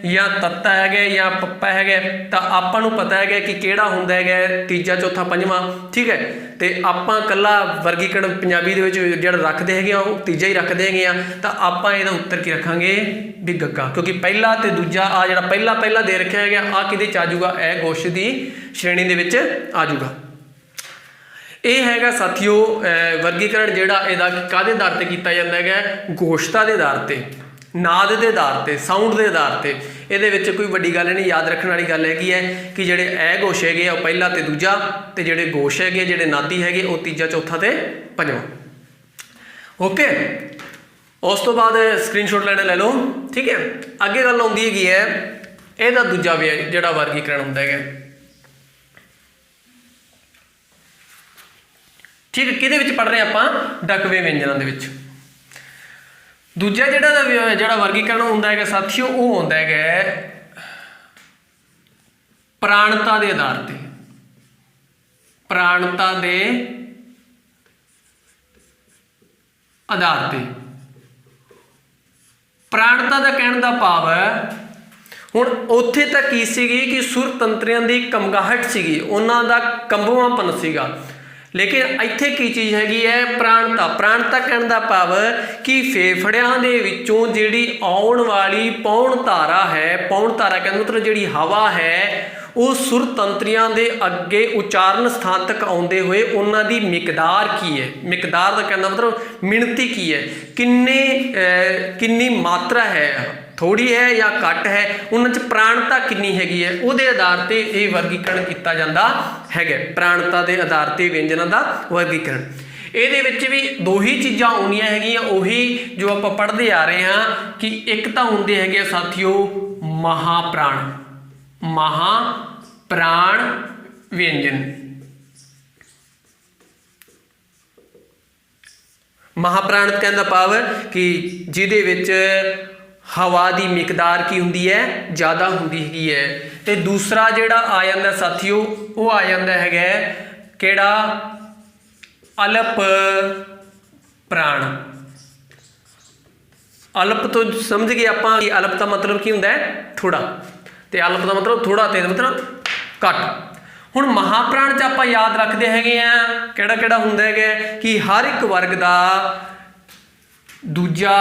ਜਾਂ ਤੱਤਾ ਹੈਗਾ ਜਾਂ ਪੱਪਾ ਹੈਗਾ, ਤਾਂ ਆਪਾਂ ਨੂੰ ਪਤਾ ਹੈਗਾ ਕਿ ਕਿਹੜਾ ਹੁੰਦਾ ਹੈਗਾ ਤੀਜਾ ਚੌਥਾ ਪੰਜਵਾਂ, ਠੀਕ ਹੈ। ਤੇ ਆਪਾਂ ਕੱਲਾ ਵਰਗੀਕਰਨ ਪੰਜਾਬੀ ਦੇ ਵਿੱਚ ਜਿਹੜਾ ਰੱਖਦੇ ਹੈਗੇ ਆ ਉਹ ਤੀਜਾ ਹੀ ਰੱਖਦੇ ਹੈਗੇ ਆ, ਤਾਂ ਆਪਾਂ ਇਹਦਾ ਉੱਤਰ ਕੀ ਰੱਖਾਂਗੇ ਵੀ ਗੱਗਾ, ਕਿਉਂਕਿ ਪਹਿਲਾ ਤੇ ਦੂਜਾ ਆ ਜਿਹੜਾ ਪਹਿਲਾ ਦੇ ਰੱਖਿਆ ਹੈਗਾ ਆ ਕਿਹਦੇ 'ਚ ਆ ਜਾਊਗਾ, ਇਹ ਗੋਸ਼ ਦੀ ਸ਼੍ਰੇਣੀ ਦੇ ਵਿੱਚ ਆ ਜਾਊਗਾ। ਇਹ ਹੈਗਾ ਸਾਥੀਓ ਵਰਗੀਕਰਨ ਜਿਹੜਾ ਇਹਦਾ ਕਾਹਦੇ ਆਧਾਰ ਤੇ ਕੀਤਾ ਜਾਂਦਾ ਹੈਗਾ, ਗੋਸ਼ਤਾ ਦੇ ਆਧਾਰ ਤੇ, ਨਾਦ ਦੇ ਆਧਾਰ ਤੇ, ਸਾਊਂਡ ਦੇ ਆਧਾਰ ਤੇ। ਇਹਦੇ ਵਿੱਚ ਕੋਈ ਵੱਡੀ ਗੱਲ ਨਹੀਂ, ਯਾਦ ਰੱਖਣ ਵਾਲੀ ਗੱਲ ਹੈਗੀ ਹੈ ਕਿ ਜਿਹੜੇ ਗੋਸ਼ ਹੈਗੇ ਆ ਉਹ ਪਹਿਲਾ ਤੇ ਦੂਜਾ, ਤੇ ਜਿਹੜੇ ਗੋਸ਼ ਹੈਗੇ ਜਿਹੜੇ ਨਾਦੀ ਹੈਗੇ ਉਹ ਤੀਜਾ ਚੌਥਾ ਤੇ ਪੰਜਵਾਂ। ਓਕੇ, ਉਸ ਤੋਂ ਬਾਅਦ ਸਕਰੀਨਸ਼ਾਟ ਲੈ ਲਓ, ਠੀਕ ਹੈ। ਅੱਗੇ ਗੱਲ ਆਉਂਦੀ ਹੈਗੀ ਹੈ ਇਹਦਾ ਦੂਜਾ ਵੀ ਜਿਹੜਾ ਵਰਗੀਕਰਨ ਹੁੰਦਾ ਹੈਗਾ, ਠੀਕ ਹੈ। ਕਿਹਦੇ ਵਿੱਚ ਪੜ੍ਹ ਰਹੇ ਆਪਾਂ, ਡਕਵੇਂ ਵਿਅੰਜਨਾਂ ਦੇ ਵਿੱਚ। ਦੂਜਾ ਜਿਹੜਾ ਵਰਗੀਕਰਨ ਹੁੰਦਾ ਹੈਗਾ ਸਾਥੀਓ, ਉਹ ਹੁੰਦਾ ਹੈਗਾ ਪ੍ਰਾਣਤਾ ਦੇ ਆਧਾਰ ਤੇ, ਪ੍ਰਾਣਤਾ ਦੇ ਆਧਾਰ ਤੇ। ਪ੍ਰਾਣਤਾ ਦਾ ਕਹਿਣ ਦਾ ਭਾਵ ਹੈ, ਹੁਣ ਉੱਥੇ ਤਾਂ ਕੀ ਸੀਗੀ ਕਿ ਸੁਰ ਤੰਤਰੀਆਂ ਦੀ ਕਮਗਾਹਟ ਸੀਗੀ, ਉਹਨਾਂ ਦਾ ਕੰਬਵਾਂਪਨ ਸੀਗਾ। ਲੇਕਿਨ ਇੱਥੇ ਕੀ ਚੀਜ਼ ਹੈਗੀ ਹੈ, ਪ੍ਰਾਣਤਾ। ਪ੍ਰਾਣਤਾ ਕਹਿਣ ਦਾ ਭਾਵ ਕਿ ਫੇਫੜਿਆਂ ਦੇ ਵਿੱਚੋਂ ਜਿਹੜੀ ਆਉਣ ਵਾਲੀ ਪੌਣ ਧਾਰਾ ਹੈ, ਪੌਣ ਧਾਰਾ ਕਹਿੰਦਾ ਮਤਲਬ ਜਿਹੜੀ ਹਵਾ ਹੈ, ਉਹ ਸੁਰ ਤੰਤਰੀਆਂ ਦੇ ਅੱਗੇ ਉਚਾਰਨ ਸਥਾਨ ਤੱਕ ਆਉਂਦੇ ਹੋਏ ਉਹਨਾਂ ਦੀ ਮਿਕਦਾਰ ਕੀ ਹੈ, ਮਿਕਦਾਰ ਦਾ ਕਹਿਣ ਦਾ ਮਤਲਬ ਮਿਣਤੀ ਕੀ ਹੈ, ਕਿੰਨੀ ਮਾਤਰਾ ਹੈ, ਥੋੜੀ ਹੈ ਜਾਂ ਘੱਟ ਹੈ, ਉਹਨਾਂ 'ਚ ਪ੍ਰਾਣਤਾ ਕਿੰਨੀ ਹੈਗੀ ਹੈ, ਉਹਦੇ ਆਧਾਰ 'ਤੇ ਇਹ ਵਰਗੀਕਰਨ ਕੀਤਾ ਜਾਂਦਾ ਹੈਗਾ। ਪ੍ਰਾਣਤਾ ਦੇ ਆਧਾਰ 'ਤੇ ਵਿਅੰਜਨਾਂ ਦਾ ਵਰਗੀਕਰਨ। ਇਹਦੇ ਵਿੱਚ ਵੀ ਦੋ ਹੀ ਚੀਜ਼ਾਂ ਆਉਣੀਆਂ ਹੈਗੀਆਂ, ਉਹੀ ਜੋ ਆਪਾਂ ਪੜ੍ਹਦੇ ਆ ਰਹੇ ਹਾਂ ਕਿ ਇੱਕ ਤਾਂ ਹੁੰਦੇ ਹੈਗੇ ਸਾਥੀਓ ਮਹਾਪ੍ਰਾਣ, ਮਹਾਪ੍ਰਾਣ ਵਿਅੰਜਨ। ਮਹਾਪ੍ਰਾਣ ਕਹਿਣ ਦਾ ਭਾਵ ਕਿ ਜਿਹਦੇ ਵਿੱਚ ਹਵਾ ਦੀ ਮਿਕਦਾਰ ਕੀ ਹੁੰਦੀ ਹੈ, ਜ਼ਿਆਦਾ ਹੁੰਦੀ ਹੈਗੀ ਹੈ। ਤੇ ਦੂਸਰਾ ਜਿਹੜਾ ਆ ਜਾਂਦਾ ਸਾਥੀਓ, ਉਹ ਆ ਜਾਂਦਾ ਹੈਗਾ ਕਿਹੜਾ, ਅਲਪ ਪ੍ਰਾਣ। ਅਲਪ ਤੋਂ ਸਮਝ ਗਏ ਆਪਾਂ ਕਿ ਅਲਪ ਦਾ ਮਤਲਬ ਕੀ ਹੁੰਦਾ ਹੈ, ਥੋੜਾ, ਤੇ ਅਲਪ ਦਾ ਮਤਲਬ ਥੋੜਾ ਤੇ ਮਤਲਬ ਘੱਟ। ਹੁਣ ਮਹਾਪ੍ਰਾਣ 'ਚ ਆਪਾਂ ਯਾਦ ਰੱਖਦੇ ਹੈਗੇ ਆ ਕਿਹੜਾ ਕਿਹੜਾ ਹੁੰਦਾ ਹੈਗਾ ਕਿ ਹਰ ਇੱਕ ਵਰਗ ਦਾ ਦੂਜਾ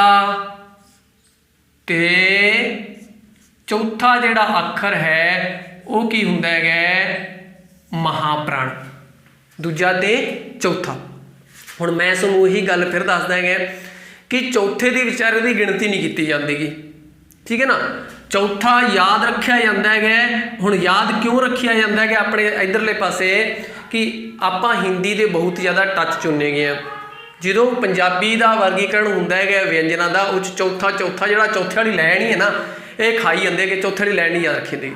ਤੇ ਚੌਥਾ ਜਿਹੜਾ ਅੱਖਰ ਹੈ ਉਹ ਕੀ ਹੁੰਦਾ ਹੈਗਾ, ਮਹਾਪ੍ਰਾਣ। ਦੂਜਾ ਤੇ ਚੌਥਾ। ਹੁਣ ਮੈਂ ਤੁਹਾਨੂੰ ਉਹੀ ਗੱਲ ਫਿਰ ਦੱਸਦਾ ਹੈਗਾ ਕਿ ਚੌਥੇ ਦੇ ਵਿਚਾਰੇ ਦੀ ਗਿਣਤੀ ਨਹੀਂ ਕੀਤੀ ਜਾਂਦੀਗੀ, ਠੀਕ ਹੈ ਨਾ। ਚੌਥਾ ਯਾਦ ਰੱਖਿਆ ਜਾਂਦਾ ਹੈਗਾ। ਹੁਣ ਯਾਦ ਕਿਉਂ ਰੱਖਿਆ ਜਾਂਦਾ ਹੈਗਾ ਆਪਣੇ ਇਧਰਲੇ ਪਾਸੇ ਕਿ ਆਪਾਂ ਹਿੰਦੀ ਦੇ ਬਹੁਤ ਜ਼ਿਆਦਾ ਟੱਚ 'ਚ ਹੁੰਦੇ ਗਏ ਹਾਂ। ਜਦੋਂ ਪੰਜਾਬੀ ਦਾ ਵਰਗੀਕਰਨ ਹੁੰਦਾ ਹੈਗਾ ਵਿਅੰਜਨਾਂ ਦਾ, ਉਹ 'ਚ ਚੌਥਾ ਜਿਹੜਾ ਚੌਥੇ ਵਾਲੀ ਲਾਈਨ ਹੀ ਹੈ ਨਾ, ਇਹ ਖਾਈ ਜਾਂਦੇ ਕਿ ਚੌਥੇ ਵਾਲੀ ਲਾਈਨ ਨਹੀਂ ਯਾਦ ਰੱਖੀ ਹੁੰਦੀ।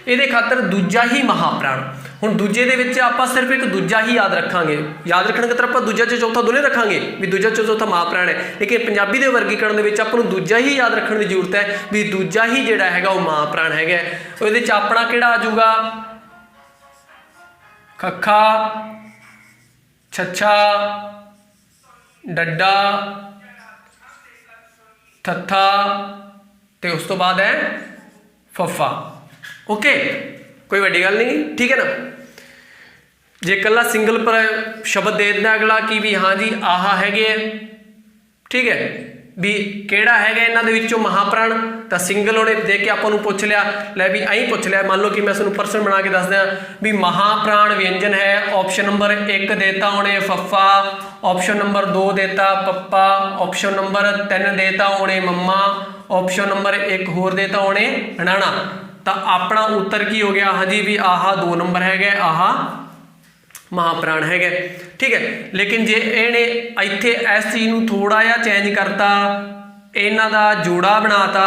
ਇਹਦੇ ਖਾਤਰ ਦੂਜਾ ਹੀ ਮਹਾਪ੍ਰਾਣ। ਹੁਣ ਦੂਜੇ ਦੇ ਵਿੱਚ ਆਪਾਂ ਸਿਰਫ ਇੱਕ ਦੂਜਾ ਹੀ ਯਾਦ ਰੱਖਾਂਗੇ, ਯਾਦ ਰੱਖਣ ਖਾਤਰ ਆਪਾਂ ਦੂਜਾ ਤੇ ਚੌਥਾ ਦੋਨੇ ਰੱਖਾਂਗੇ ਵੀ ਦੂਜਾ ਤੇ ਚੌਥਾ ਮਹਾਪ੍ਰਾਣ ਹੈ। ਲੇਕਿਨ ਪੰਜਾਬੀ ਦੇ ਵਰਗੀਕਰਨ ਦੇ ਵਿੱਚ ਆਪਾਂ ਨੂੰ ਦੂਜਾ ਹੀ ਯਾਦ ਰੱਖਣ ਦੀ ਜ਼ਰੂਰਤ ਹੈ ਵੀ ਦੂਜਾ ਹੀ ਜਿਹੜਾ ਹੈਗਾ ਉਹ ਮਹਾਪ੍ਰਾਣ ਹੈਗਾ। ਉਹਦੇ 'ਚ ਆਪਣਾ ਕਿਹੜਾ ਆ ਜਾਊਗਾ, ਖੱਖਾ, ਛੱਛਾ, ਡੱਡਾ, ਥੱਥਾ ਤੇ ਉਸ ਤੋਂ ਬਾਅਦ ਹੈ ਫੱਫਾ। ਓਕੇ, ਕੋਈ ਵੱਡੀ ਗੱਲ ਨਹੀਂ, ਠੀਕ ਹੈ ਨਾ। ਜੇ ਇਕੱਲਾ ਸਿੰਗਲ ਪਰ ਸ਼ਬਦ ਦੇ ਦਿੰਦਾ ਅਗਲਾ ਕਿ ਵੀ ਹਾਂ ਜੀ ਆਹ ਹੈਗੇ ਹੈ, ਠੀਕ ਹੈ, ਵੀ ਕਿਹੜਾ ਹੈਗਾ ਇਹਨਾਂ ਦੇ ਵਿੱਚੋਂ ਮਹਾਪ੍ਰਾਣ, ਤਾਂ ਸਿੰਗਲ ਉਹਨੇ ਦੇ ਕੇ ਆਪਾਂ ਨੂੰ ਪੁੱਛ ਲਿਆ। ਲੈ ਵੀ ਐਂ ਪੁੱਛ ਲਿਆ, ਮੰਨ ਲਓ ਕਿ ਮੈਂ ਤੁਹਾਨੂੰ ਪਰਸਨ ਬਣਾ ਕੇ ਦੱਸ ਦਿਆਂ ਵੀ ਮਹਾਪ੍ਰਾਣ ਵਿਅੰਜਨ ਹੈ। ਆਪਸ਼ਨ ਨੰਬਰ 1 ਦੇਤਾ ਉਹਨੇ ਫੱਫਾ, ਆਪਸ਼ਨ ਨੰਬਰ 2 ਦੇਤਾ ਪੱਪਾ, ਆਪਸ਼ਨ ਨੰਬਰ 3 ਦੇਤਾ ਉਹਨੇ ਮੰਮਾ, ਆਪਸ਼ਨ ਨੰਬਰ 1 ਹੋਰ ਦੇਤਾ ਉਹਨੇ ਨਾਣਾ। ਤਾਂ ਆਪਣਾ ਉੱਤਰ ਕੀ ਹੋ ਗਿਆ, ਹਾਂਜੀ ਵੀ ਆਹ 2 ਨੰਬਰ ਹੈਗਾ, ਆਹ ਮਹਾਪ੍ਰਾਣ ਹੈਗਾ, ਠੀਕ ਹੈ। ਲੇਕਿਨ ਜੇ ਇਹਨੇ ਇੱਥੇ ਇਸ ਚੀਜ਼ ਨੂੰ ਥੋੜਾ ਜਿਹਾ ਚੇਂਜ ਕਰਤਾ, ਇਹਨਾਂ ਦਾ ਜੋੜਾ ਬਣਾਤਾ,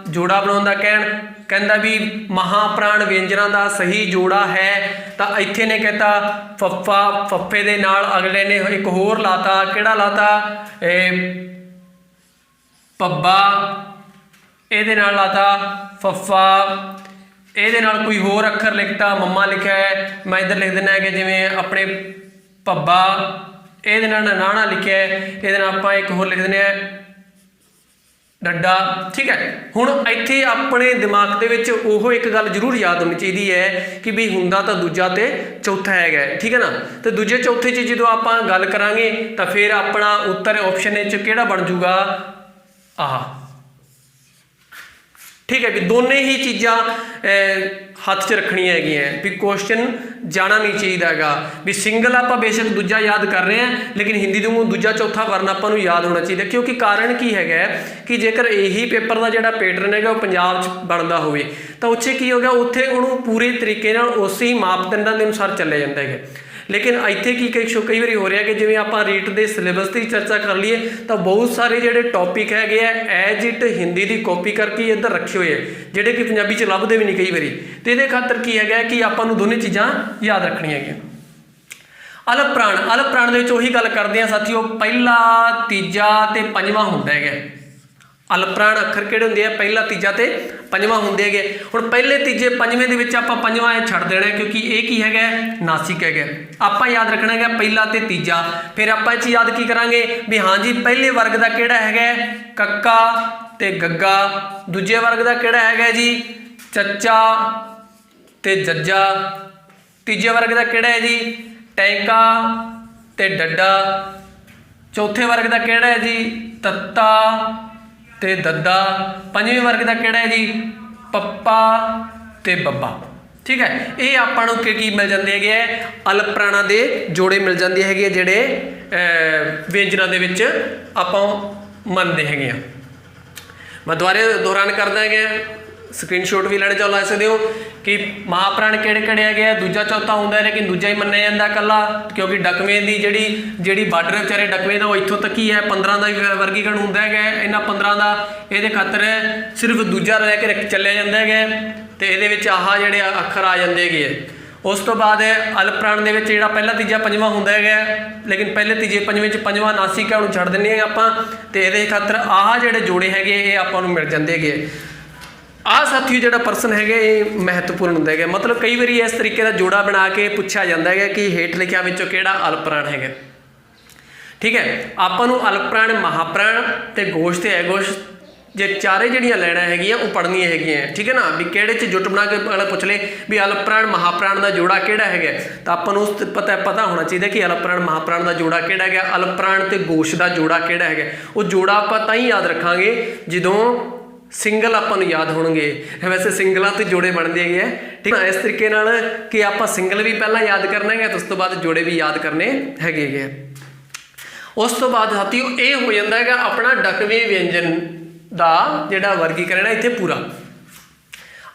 ਜੋੜਾ ਬਣਾਉਣ ਦਾ ਕਹਿੰਦਾ ਵੀ ਮਹਾਪ੍ਰਾਣ ਵਿਅੰਜਨਾਂ ਦਾ ਸਹੀ ਜੋੜਾ ਹੈ, ਤਾਂ ਇੱਥੇ ਨੇ ਕਹਿਤਾ ਫੱਫਾ, ਫੱਫੇ ਦੇ ਨਾਲ ਅਗਲੇ ਨੇ ਇੱਕ ਹੋਰ ਲਾਤਾ, ਕਿਹੜਾ ਲਾਤਾ, ਪੱਬਾ, ਇਹਦੇ ਨਾਲ ਲਾਤਾ ਫੱਫਾ, ਇਹਦੇ ਨਾਲ ਕੋਈ ਹੋਰ ਅੱਖਰ ਲਿਖਤਾ, ਮੰਮਾ ਲਿਖਿਆ ਹੈ, ਮੈਂ ਇੱਧਰ ਲਿਖ ਦਿੰਦਾ ਹੈ ਕਿ ਜਿਵੇਂ ਆਪਣੇ ਪੱਬਾ, ਇਹਦੇ ਨਾਲ ਨਾਣਾ ਲਿਖਿਆ ਹੈ, ਇਹਦੇ ਨਾਲ ਆਪਾਂ ਇੱਕ ਹੋਰ ਲਿਖ ਦਿੰਦੇ ਹਾਂ ਡੱਡਾ, ਠੀਕ ਹੈ। ਹੁਣ ਇੱਥੇ ਆਪਣੇ ਦਿਮਾਗ ਦੇ ਵਿੱਚ ਉਹ ਇੱਕ ਗੱਲ ਜ਼ਰੂਰ ਯਾਦ ਹੋਣੀ ਚਾਹੀਦੀ ਹੈ ਕਿ ਵੀ ਹੁੰਦਾ ਤਾਂ ਦੂਜਾ ਤੇ ਚੌਥਾ ਹੈਗਾ, ਠੀਕ ਹੈ ਨਾ। ਤੇ ਦੂਜੇ ਚੌਥੇ 'ਚ ਜਦੋਂ ਆਪਾਂ ਗੱਲ ਕਰਾਂਗੇ ਤਾਂ ਫਿਰ ਆਪਣਾ ਉੱਤਰ ਆਪਸ਼ਨ 'ਚ ਕਿਹੜਾ ਬਣ ਜੂਗਾ, ਆਹ, ਠੀਕ ਹੈ। ਵੀ ਦੋਨੇ ਹੀ ਚੀਜ਼ਾਂ ਹੱਥ 'ਚ ਰੱਖਣੀਆਂ ਹੈਗੀਆਂ ਵੀ ਕੁਐਸਚਨ ਜਾਣਾ ਨਹੀਂ ਚਾਹੀਦਾ ਹੈਗਾ ਵੀ ਸਿੰਗਲ ਆਪਾਂ ਬੇਸ਼ੱਕ ਦੂਜਾ ਯਾਦ ਕਰ ਰਹੇ ਹਾਂ, ਲੇਕਿਨ ਹਿੰਦੀ ਦੇ ਮੂੰਹ ਦੂਜਾ ਚੌਥਾ ਵਰਨ ਆਪਾਂ ਨੂੰ ਯਾਦ ਹੋਣਾ ਚਾਹੀਦਾ। ਕਿਉਂਕਿ ਕਾਰਨ ਕੀ ਹੈਗਾ ਕਿ ਜੇਕਰ ਇਹੀ ਪੇਪਰ ਦਾ ਜਿਹੜਾ ਪੈਟਰਨ ਹੈਗਾ ਉਹ ਪੰਜਾਬ 'ਚ ਬਣਦਾ ਹੋਵੇ ਤਾਂ ਉੱਥੇ ਕੀ ਹੋ ਗਿਆ, ਉੱਥੇ ਉਹਨੂੰ ਪੂਰੇ ਤਰੀਕੇ ਨਾਲ ਉਸੇ ਹੀ ਮਾਪਦੰਡਾਂ ਦੇ ਅਨੁਸਾਰ ਚੱਲਿਆ ਜਾਂਦਾ ਹੈਗਾ। ਲੇਕਿਨ ਇੱਥੇ ਕੀ ਕਈ ਵਾਰੀ ਹੋ ਰਿਹਾ ਕਿ ਜਿਵੇਂ ਆਪਾਂ ਰੀਟ ਦੇ ਸਿਲੇਬਸ ਦੀ ਚਰਚਾ ਕਰ ਲਈਏ ਤਾਂ ਬਹੁਤ ਸਾਰੇ ਜਿਹੜੇ ਟੌਪਿਕ ਹੈਗੇ ਆ as it Hindi the copy ਕਰਕੇ ਇੱਧਰ ਰੱਖੇ ਹੋਏ ਆ, ਜਿਹੜੇ ਕਿ ਪੰਜਾਬੀ 'ਚ ਲੱਭਦੇ ਵੀ ਨਹੀਂ ਕਈ ਵਾਰੀ। ਤੇ ਇਹਦੇ ਖਾਤਰ ਕੀ ਹੈਗਾ ਕਿ ਆਪਾਂ ਨੂੰ ਦੋਨੇ ਚੀਜ਼ਾਂ ਯਾਦ ਰੱਖਣੀਆਂ ਹੈਗੀਆਂ। ਅਲਪ ਪ੍ਰਾਣ, ਅਲਪ ਪ੍ਰਾਣ ਦੇ ਵਿੱਚ ਉਹੀ ਗੱਲ ਕਰਦੇ ਹਾਂ ਸਾਥੀਓ, ਪਹਿਲਾ, ਤੀਜਾ ਤੇ ਪੰਜਵਾਂ ਹੁੰਦਾ ਹੈਗਾ। ਅਲਪ ਪ੍ਰਾਣ ਅੱਖਰ ਕਿਹੜੇ ਹੁੰਦੇ ਆ, ਪਹਿਲਾ, ਤੀਜਾ ਤੇ ਪੰਜਵਾਂ ਹੁੰਦੇ ਹੈਗੇ। ਹੁਣ ਪਹਿਲੇ, ਤੀਜੇ, ਪੰਜਵੇਂ ਦੇ ਵਿੱਚ ਆਪਾਂ ਪੰਜਵਾਂ ਇਹ ਛੱਡ ਦੇਣਾ ਕਿਉਂਕਿ ਇਹ ਕੀ ਹੈਗਾ, ਨਾਸਿਕ ਹੈਗਾ। ਆਪਾਂ ਯਾਦ ਰੱਖਣਾ ਹੈਗਾ ਪਹਿਲਾ ਤੇ ਤੀਜਾ। ਫਿਰ ਆਪਾਂ ਇਹ 'ਚ ਯਾਦ ਕੀ ਕਰਾਂਗੇ ਵੀ ਹਾਂਜੀ ਪਹਿਲੇ ਵਰਗ ਦਾ ਕਿਹੜਾ ਹੈਗਾ, ਕੱਕਾ ਤੇ ਗੱਗਾ। ਦੂਜੇ ਵਰਗ ਦਾ ਕਿਹੜਾ ਹੈਗਾ ਜੀ, ਚੱਚਾ ਤੇ ਜੱਜਾ। ਤੀਜੇ ਵਰਗ ਦਾ ਕਿਹੜਾ ਹੈ ਜੀ? ਟੈਂਕਾ ਤੇ ਡੱਡਾ। ਚੌਥੇ ਵਰਗ ਦਾ ਕਿਹੜਾ ਹੈ ਜੀ? ਤੱਤਾ ਤੇ ਦੱਦਾ। ਪੰਜਵੇਂ ਵਰਗ ਦਾ ਕਿਹੜਾ ਹੈ ਜੀ? ਪੱਪਾ ਤੇ ਬੱਬਾ। ठीक है, ये आपां नूं की मिल जाते हैं अल्प प्राणां दे जोड़े मिल जाते हैं जिहड़े व्यंजनां दे विच आपां मनते हैं। मैं दोबारे दोहरान करदा है, स्क्रीनशॉट भी लेने ला सकते हो कि महाप्राण किहड़े है। दूजा चौथा हुंदा है लेकिन दूजा ही मन्निया जांदा कल्ला, क्योंकि डकवें की जिहड़ी बार्डर विचारे डकवें का इत्थों तक ही है। 15 का वर्गीकरण हुंदा है, इन्हां 15 का इहदे खातर सिर्फ दूजा लैके चलिया जांदा है तो ये आह जोड़े अखर आ जाते हैं। उस तो बाद अल्प प्राण के जो पहला तीजा पंजवां होंदा है, लेकिन पहले तीजे पंजवें पंजवां नासिक है, छड्ड दिंदे हैं आपां ते इहदे खातर आह जोड़े जोड़े है ये आपां नूं मिल जाते हैं। आ साथी जो परसन है ये महत्वपूर्ण होंदा है। मतलब कई बार इस तरीके का जोड़ा बना के पूछा जाता है कि हेठ लिखिया विचों किहड़ा अल्प प्राण है। ठीक है, आपां नूं अल्प प्राण, महाप्राण ते गोश ते अगोश जे चारे जड़ियाँ लैना है वो पढ़निया है। ठीक है ना, भी किहड़े च जुट बना के अगला पुछ ले भी अल्प प्राण महाप्राण का जोड़ा किहड़ा है, तो आपां नूं पता होना चाहिए कि अल्प प्राण महाप्राण का जोड़ा किहड़ा है। अल्प प्राण ते गोश का जोड़ा किहड़ा है, वो जोड़ा आपां तां ही याद रखांगे जदों सिंगल आपां नूं याद होणगे। वैसे सिंगलों तो जोड़े बनते हैं। ठीक है, इस तरीके नाल कि आपां सिंगल भी पहला याद करना है तो उस तो बाद जोड़े भी याद करने है। उस तो बाद साथियों ये हो जाता है अपना डकवे व्यंजन दा जिहड़ा वर्गीकरण है इत्थे पूरा।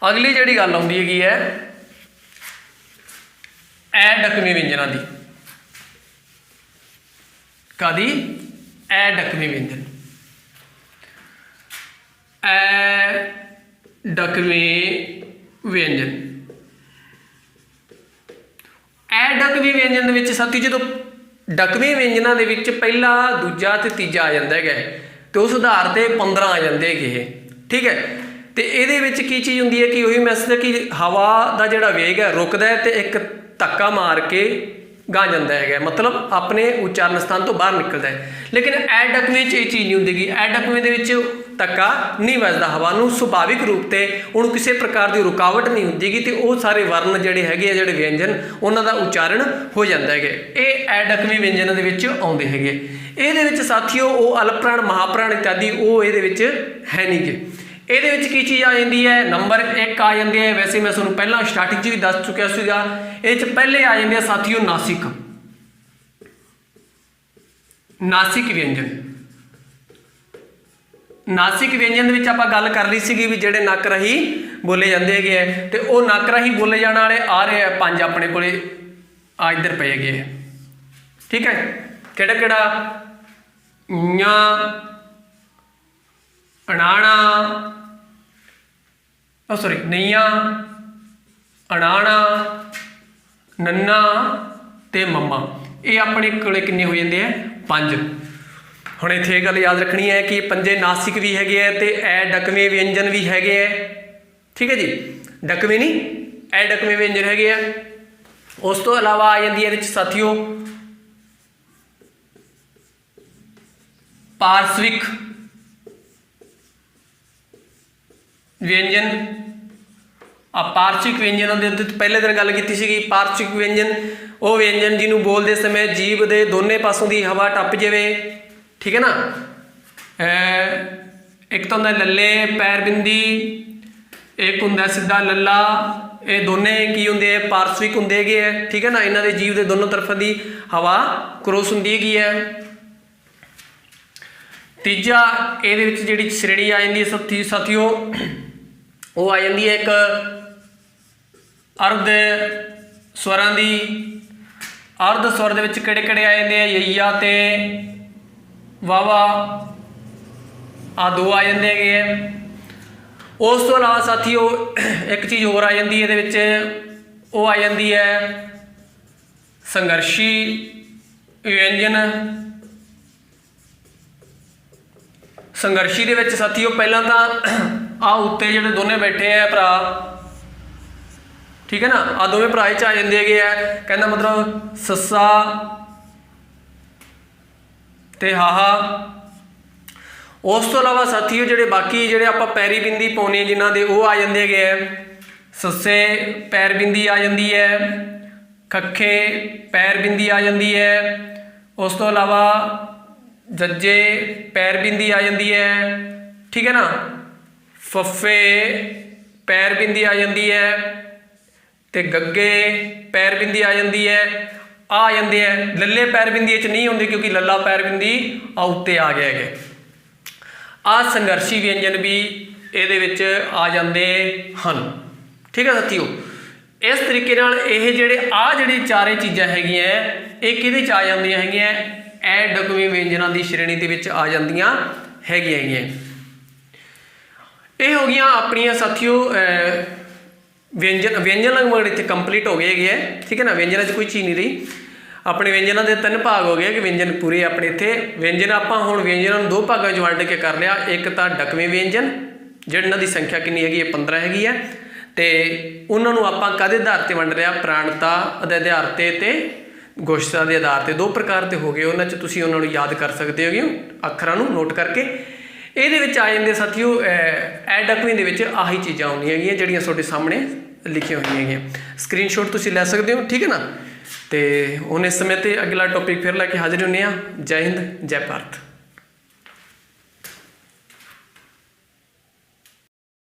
अगली जिहड़ी गल आउंदी हैगी है डकवे व्यंजनां दी। कादी? डकवे व्यंजन। डकवे व्यंजन। डकवे व्यंजन दे विच साथी जो डकवे व्यंजनां दे विच पहला दूजा ते तीजा आ जांदा है तो उस आधार पर 15 आ जाते हैं। ठीक है, तो ये की चीज़ होंगी है कि वही मैसेज कि हवा का जोड़ा वेग है रुकता है तो एक धक्का मार के गा जाता है, मतलब अपने उच्चारण स्थान तो बाहर निकलता है। लेकिन डकवें ये चीज़ नहीं होंगी। डकवें धक्का नहीं वजदा, हवा नूं सुभाविक रूप से उन्होंने किसी प्रकार की रुकावट नहीं होंगी तो वो सारे वर्ण जोड़े है जोड़े व्यंजन उन्हों का उच्चारण हो जाता है। ये डकवे व्यंजन के आउंदे हैगे। ये साथियों वो अल्प प्राण महाप्राण इत्यादि वो ये है नहीं गे। ये की चीज़ आ जाती है, नंबर 1 आ जाती है। वैसे मैं तुहानूं पहला स्टार्टिंग भी दस चुकिया सीगा, ये पहले आ जाते हैं साथियों नासिक। नासिक व्यंजन। नासिक व्यंजन के आपां गल कर ली सी भी जिहड़े नक राही बोले जाते हैं तो वो नक राही बोले जाने वाले आ रहे हैं 5 अपने को इधर पे गए। ठीक है, किहड़ा किहड़ा? ञा, अणाणा, सॉरी नैया, अणाणा, नन्ना ते मम्मा। ये अपने कोले किन्ने हो जाते हैं? 5। हुण इत्थे गल याद रखनी है कि 5 नासिक भी हैगे है ते डकवे व्यंजन भी हैगे है। ठीक है जी, डकवे नहीं डकवे व्यंजन हैगे है। उस तो इलावा आ जाती है साथियों पार्श्विक व्यंजन। पार्श्विक व्यंजनों के पहले दिन गल की सी। पार्श्विक व्यंजन वो व्यंजन जिन्होंने बोलते समय जीभ के दोनों पासों की हवा टप जाए। ठीक है ना, एक तो होंदा लल्ले पैर बिंदी, एक होंदा सीधा लल्ला। ये दोनों की होंगे पार्श्विक होंगे है। ठीक है ना, इन्हों के जीभ के दोनों तरफों की हवा क्रॉस होंगी है। तीजा ये जी श्रेणी आ जाती है साथियों वो आ जाती है एक अर्ध स्वरां की। अर्ध स्वर के किहड़े किहड़े आ जाते हैं? यईया ते वावा आ 2 आ जाते हैं। उस तो इलावा साथियों एक चीज़ होर आ जाती है ये वो आ जाती है संघर्षी व्यंजन। संघर्षी के साथियों पहला तो आ उत्ते जो दोनों बैठे हैं भरा। ठीक है ना, आ दोवें भरा च आ जाते है। कहना मतलब सस्सा ते हाहा। उस तो इलावा साथियों जोड़े बाकी जोड़े आप पैरी बिंदी पाने जिन्हों के वो आ जाते हैं ਸੱਸੇ ਪੈਰ ਬਿੰਦੀ ਆ ਜਾਂਦੀ ਹੈ, ਖੱਖੇ ਪੈਰ ਬਿੰਦੀ ਆ ਜਾਂਦੀ ਹੈ, ਉਸ ਤੋਂ ਇਲਾਵਾ ਜੱਜੇ ਪੈਰ ਬਿੰਦੀ ਆ ਜਾਂਦੀ ਹੈ, ਠੀਕ ਹੈ ਨਾ। ਫੱਫੇ ਪੈਰ ਬਿੰਦੀ ਆ ਜਾਂਦੀ ਹੈ ਤੇ ਗੱਗੇ ਪੈਰ ਬਿੰਦੀ ਆ ਜਾਂਦੀ ਹੈ, ਆ ਜਾਂਦੇ ਹੈ। ਲੱਲੇ ਪੈਰ ਬਿੰਦੀ 'ਚ ਨਹੀਂ ਹੁੰਦੀ ਕਿਉਂਕਿ ਲੱਲਾ ਪੈਰ ਬਿੰਦੀ ਆ ਉੱਤੇ ਆ ਗਿਆ ਹੈਗੇ। ਆ ਸੰਘਰਸ਼ੀ ਵਿਅੰਜਨ ਵੀ ਇਹਦੇ ਵਿੱਚ ਆ ਜਾਂਦੇ ਹਨ, ਠੀਕ ਹੈ ਸਾਥੀਓ। ਇਸ ਤਰੀਕੇ ਨਾਲ ਇਹ ਜਿਹੜੀ ਚਾਰੇ ਚੀਜ਼ਾਂ ਹੈਗੀਆਂ ਇਹ ਕਿਹਦੇ 'ਚ ਆ ਜਾਂਦੀਆਂ ਹੈਗੀਆਂ, ਇਹ ਢੁਕਵੇਂ ਵਿਅੰਜਨਾਂ ਦੀ ਸ਼੍ਰੇਣੀ ਦੇ ਵਿੱਚ ਆ ਜਾਂਦੀਆਂ ਹੈਗੀਆਂ। ਇਹ ਹੋ ਗਈਆਂ ਆਪਣੀਆਂ ਸਾਥੀਓ ਵਿਅੰਜਨ ਲਗਭਗ ਇੱਥੇ ਕੰਪਲੀਟ ਹੋ ਗਏ ਹੈਗੇ ਹੈ, ਠੀਕ ਹੈ ਨਾ। ਵਿਅੰਜਨਾਂ 'ਚ ਕੋਈ ਚੀਜ਼ ਨਹੀਂ ਰਹੀ। ਆਪਣੇ ਵਿਅੰਜਨਾਂ ਦੇ 3 ਭਾਗ ਹੋ ਗਏ ਕਿ ਵਿਅੰਜਨ ਪੂਰੇ ਆਪਣੇ ਇੱਥੇ ਵਿਅੰਜਨ ਆਪਾਂ ਹੁਣ ਵਿਅੰਜਨਾਂ ਨੂੰ 2 ਭਾਗਾਂ ਵਿੱਚ ਵੰਡ ਕੇ ਕਰ ਲਿਆ। ਇੱਕ ਤਾਂ ਢੁਕਵੇਂ ਵਿਅੰਜਨ ਜਿਹਨਾਂ ਦੀ ਸੰਖਿਆ ਕਿੰਨੀ ਹੈਗੀ ਹੈ 15 ਹੈਗੀ ਹੈ, ਤੇ ਉਹਨਾਂ ਨੂੰ ਆਪਾਂ ਕਾਹਦੇ ਆਧਾਰ 'ਤੇ ਵੰਡ ਲਿਆ, ਪ੍ਰਾਣਤਾ ਦੇ ਆਧਾਰ 'ਤੇ ਤੇ ਗੋਸ਼ਟਤਾ ਦੇ ਆਧਾਰ 'ਤੇ। 2 ਪ੍ਰਕਾਰ 'ਤੇ ਹੋ ਗਏ। ਉਹਨਾਂ 'ਚ ਤੁਸੀਂ ਉਹਨਾਂ ਨੂੰ ਯਾਦ ਕਰ ਸਕਦੇ ਹੋਗੇ ਅੱਖਰਾਂ ਨੂੰ ਨੋਟ ਕਰਕੇ। ਇਹਦੇ ਵਿੱਚ ਆ ਜਾਂਦੇ ਸਾਥੀਓ ਇਹ ਢੁਕਵੇਂ ਦੇ ਵਿੱਚ ਆਹੀ ਚੀਜ਼ਾਂ ਆਉਂਦੀਆਂ ਹੈਗੀਆਂ ਜਿਹੜੀਆਂ ਤੁਹਾਡੇ ਸਾਹਮਣੇ ਲਿਖੀਆਂ ਹੋਈਆਂ ਹੈਗੀਆਂ। ਸਕਰੀਨਸ਼ਾਟ ਤੁਸੀਂ ਲੈ ਸਕਦੇ ਹੋ, ਠੀਕ ਹੈ ਨਾ। ਤੇ ਹੁਣ ਇਸ ਸਮੇਂ 'ਤੇ ਅਗਲਾ ਟੌਪਿਕ ਫਿਰ ਲੈ ਕੇ ਹਾਜ਼ਰ ਹੁੰਦੇ ਹਾਂ। ਜੈ ਹਿੰਦ, ਜੈ ਭਾਰਤ।